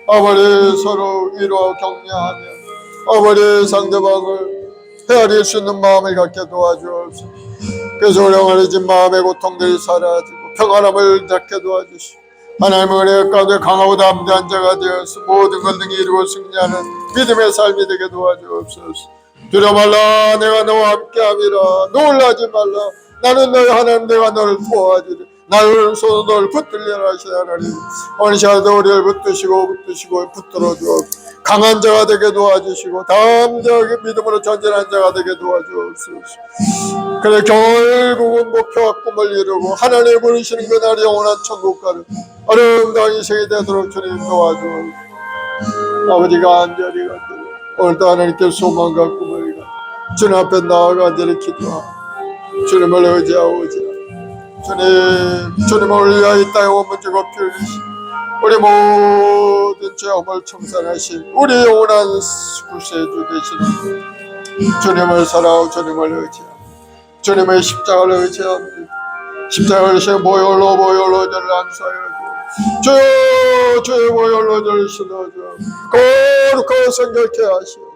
아버지 서로 위로하고 격려하며 아버지 상대방을 헤아릴 수 있는 마음을 갖게 도와주옵소서. 그래서 우리 영원해진 마음의 고통들이 사라지고 평안함을 갖게 도와주시고 하나님의 은혜 가운데 강하고 담대한 자가 되어서 모든 것 등이 이루어 승리하는 믿음의 삶이 되게 도와주옵소서. 두려워 말라 내가 너와 함께함이라 놀라지 말라 나는 너의 하나님 내가 너를 도와주리 나를 손으로 너를 붙들리라 하시는 하나님 오늘 시간도 우리를 붙드시고 붙들어 주옵소서. 강한 자가 되게 도와주시고 담대하게 믿음으로 전진한 자가 되게 도와주옵소서. 그래 결국은 목표와 꿈을 이루고 하나님 부르시는 그날이 영원한 천국 가는 아름다운 인생이 되도록 주님 도와주옵소서. 아버지가 간절히 오늘도 하나님께 소망과 꿈을 가지고 주님 앞에 나아가 간절히 기도하고 주님을 의지하고 주님을 위하여 이 땅에 원문지고 피흘리시고 우리 모든 죄업을 청산하신 우리 영원한 구세주 되시는 주님을 사랑하고 주님을 의지하고 주님의 십자가를 의지합니다. 십자가를 지신 보혈로 저를 암사하여 주의 보혈로 저를 신어주어 거룩하고 성결케 하시오.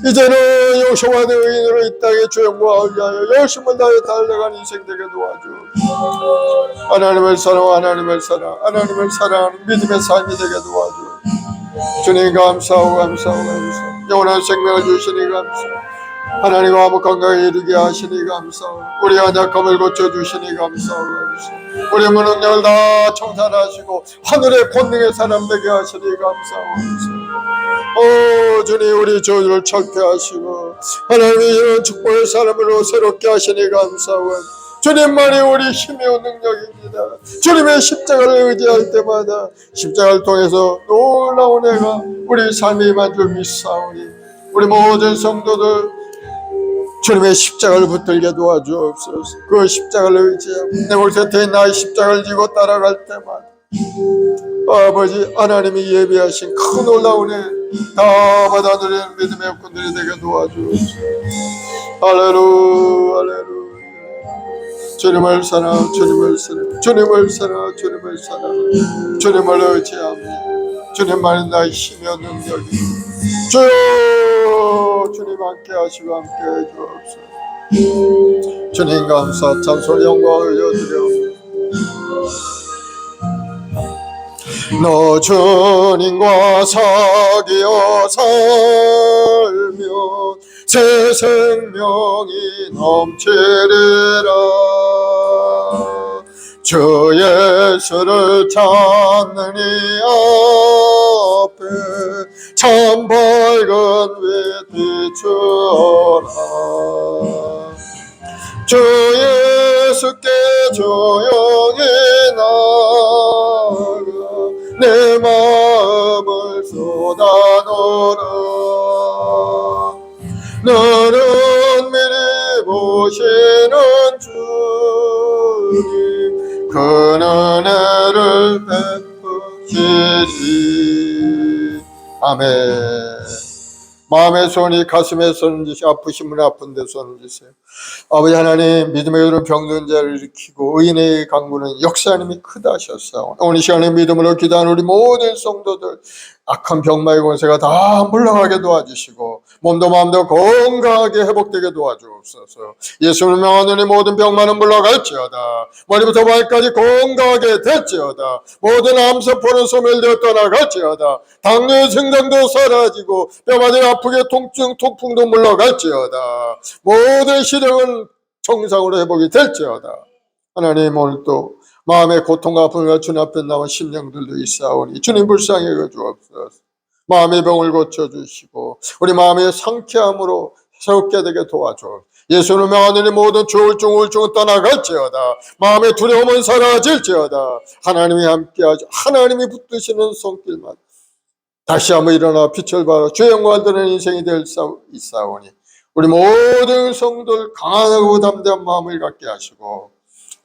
이제는 용서받은 의인으로 이 땅에 주의 영광을 위하여 열심을 다해 달려가는 인생 되게 도와주옵소서. 하나님을 사랑하는 믿음의 삶이 되게 도와주옵소서. 주님 감사하고 영원한 생명을 주시니 감사합니다. 하나님 아무 건강에 이르게 하시니 감사합니다. 우리 연약함을 고쳐주시니 감사합니다. 우리 무능력을 다 청산하시고 하늘의 본능의 사람 되게 하시니 감사합니다. 오 주님, 우리 저주를 철폐하시고 하나님의 이런 축복의 사람으로 새롭게 하시니 감사합니다. 주님만이 우리 힘이요 능력입니다. 주님의 십자가를 의지할 때마다 십자가를 통해서 놀라운 애가 우리 삶이 임한 줄 믿사오니 우리 모든 성도들 주님의 십자가를 붙들게 도와주옵소서. 그 십자가를 의지하고 내 올 곁에 나의 십자가를 지고 따라갈 때마다 아버지 하나님이 예비하신 큰 놀라운 애 다 받아들이는 믿음의 일꾼들이 되게 도와주옵소서. 할렐루야 할렐루야. 주님을 사랑 주님을 사랑 주님을 사랑 주님을 사랑 주님을 의지합니다. 주님만이 나의 힘이요 능력이 주여 주님 함께 하시고 함께 해주옵소서. 주님 감사 찬송 영광 올려드려. 너 주님과 사귀어 살면 새 생명이 넘치리라. 주 예수를 찾는 이 앞에 참 밝은 빛 비추어라. 주 예수께 조용히 나가 내 마음을 쏟아놓으라. 너는 미리 보시는 주님 그 은혜를 베푸시리. 아멘. 마음의 손이 가슴에 쏘는 듯이 아프시면 아픈 데 쏘는 듯이 아버지 하나님, 믿음의 이름 병든 자를 일으키고 의인의 강구는 역사님이 크다 하셨사오니 오늘 시간에 믿음으로 기도하는 우리 모든 성도들 악한 병마의 권세가 다 물러가게 도와주시고 몸도 마음도 건강하게 회복되게 도와주옵소서. 예수를 명하노니 모든 병만은 물러갈지어다. 머리부터 발까지 건강하게 될지어다. 모든 암세포는 소멸되어 떠나갈지어다. 당뇨 증상도 사라지고 뼈마디 아프게 통증 통풍도 물러갈지어다. 모든 시력은 정상으로 회복이 될지어다. 하나님, 오늘 또 마음의 고통과 아픔과 주님 앞에 나온 심령들도 있사오니 주님 불쌍히 여겨주옵소서. 마음의 병을 고쳐주시고 우리 마음의 상쾌함으로 새롭게 되게 도와줘. 예수를 명하느니 모든 우울증 우울증은 떠나갈지어다. 마음의 두려움은 사라질지어다. 하나님이 함께하죠. 하나님이 붙드시는 손길만 다시 한번 일어나 빛을 발하 주의 영광을 드리는 인생이 될 있사오니 우리 모든 성도들 강하고 담대한 마음을 갖게 하시고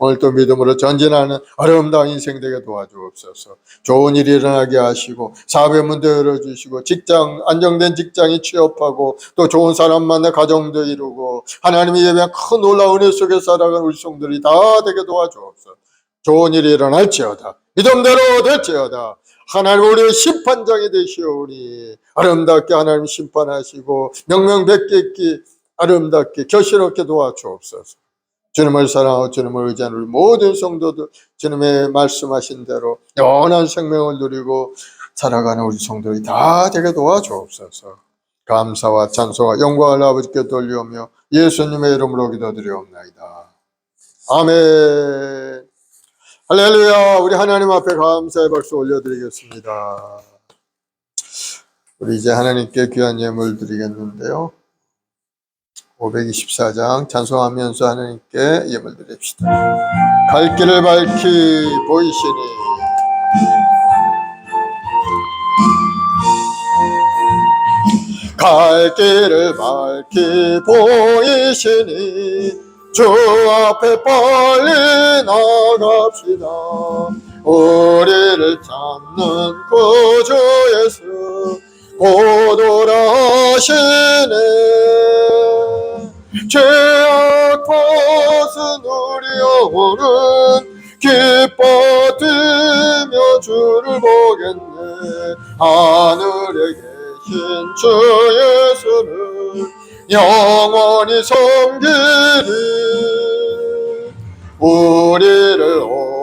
오늘 또 믿음으로 전진하는 아름다운 인생 되게 도와주옵소서. 좋은 일이 일어나게 하시고 사업의 문도 열어주시고 직장 안정된 직장이 취업하고 또 좋은 사람 만나 가정도 이루고 하나님이 예배한 큰 놀라운 은혜 속에 살아가는 우리 성들이 다 되게 도와주옵소서. 좋은 일이 일어날지어다. 믿음대로 될지어다. 하나님 우리의 심판장이 되시오니 아름답게 하나님 심판하시고 명명백객기 아름답게 결실없게 도와주옵소서. 주님을 사랑하고 주님을 의지하는 우리 모든 성도들 주님의 말씀하신 대로 영원한 생명을 누리고 살아가는 우리 성도들이 다 되게 도와주옵소서. 감사와 찬송과 영광을 아버지께 돌리오며 예수님의 이름으로 기도드리옵나이다. 아멘. 할렐루야. 우리 하나님 앞에 감사의 박수 올려드리겠습니다. 우리 이제 하나님께 귀한 예물 드리겠는데요. 524장 찬송하면서 하나님께 예물 드립시다. 갈 길을 밝히 보이시니 갈 길을 밝히 보이시니 주 앞에 빨리 나갑시다. 우리를 찾는 구주 예수 곧 오라시네. 죄악 벗은 우리 영혼은 기뻐 뛰며 주를 보겠네. 하늘에 계신 주 예수는 영원히 섬기리. 우리를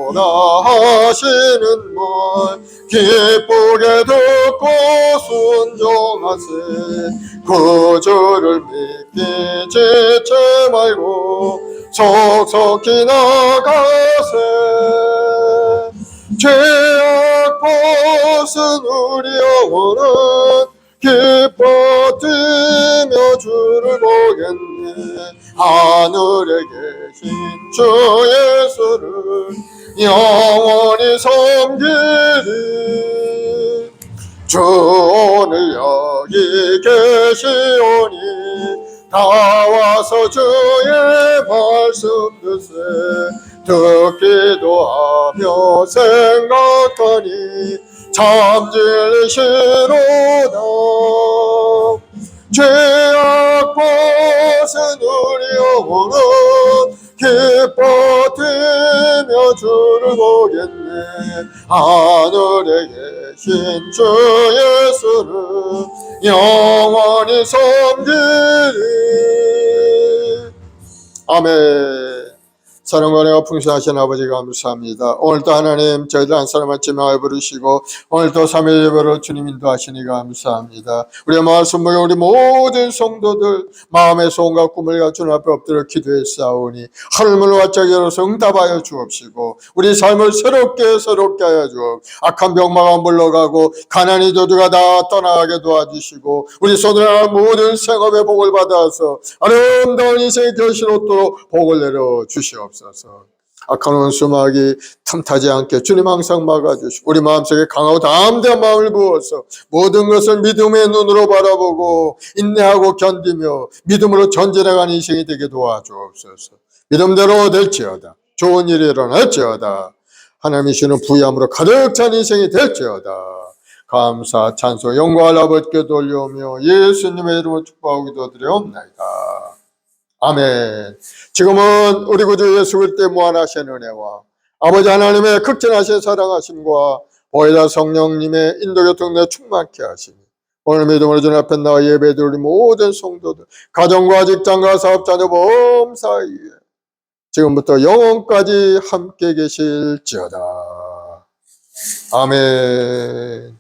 하노라 하시는 말 기쁘게 듣고 순종하세. 그 주를 믿기 지체 말고 속속히 나가세. 죄악 벗은 우리 영혼은 기뻐 뛰며 주를 보겠네. 하늘에 계신 주 예수를 영원히 섬기리. 주 오늘 여기 계시오니 다 와서 주의 말씀 듣세. 듣기도 하며 생각하니 참 진리시로다. 죄악 벗은 우리 영혼은 기뻐 뛰며 주를 보겠네. 하늘에 계신 주 예수를 영원히 섬기리. 아멘. 사랑과 은혜가 풍성하신 아버지 감사합니다. 오늘도 하나님 저희들 한 사람 한 제명하여 부르시고 오늘도 3일 예배로 주님 인도하시니 감사합니다. 우리의 말씀 모여 우리 모든 성도들 마음의 소원과 꿈을 갖춘 앞에 엎드려 기도했사오니 하늘문을 활짝 열어서 응답하여 주옵시고 우리 삶을 새롭게 하여 주옵. 악한 병마가 물러가고 가난이 저주가 다 떠나가게 도와주시고 우리 손으로 모든 생업의 복을 받아서 아름다운 인생의 결실 얻도록 복을 내려 주시옵소서. 악한 원수마귀 틈타지 않게 주님 항상 막아주시고 우리 마음속에 강하고 담대한 마음을 부어서 모든 것을 믿음의 눈으로 바라보고 인내하고 견디며 믿음으로 전진해가는 인생이 되게 도와주옵소서. 믿음대로 될지어다. 좋은 일이 일어날지어다. 하나님이 주는 부유함으로 가득 찬 인생이 될지어다. 감사 찬송 영광을 아버지께 돌려오며 예수님의 이름으로 축복하고 기도드리옵나이다. 아멘. 지금은 우리 구주 예수 그리스도의 무한하신 은혜와 아버지 하나님의 극진하신 사랑하심과 보혜자 성령님의 인도교통에 충만케 하시니 오늘 믿음으로 주님 앞에 나와 예배드릴 우리 모든 성도들 가정과 직장과 사업자녀 범사이에 지금부터 영원까지 함께 계실지어다. 아멘.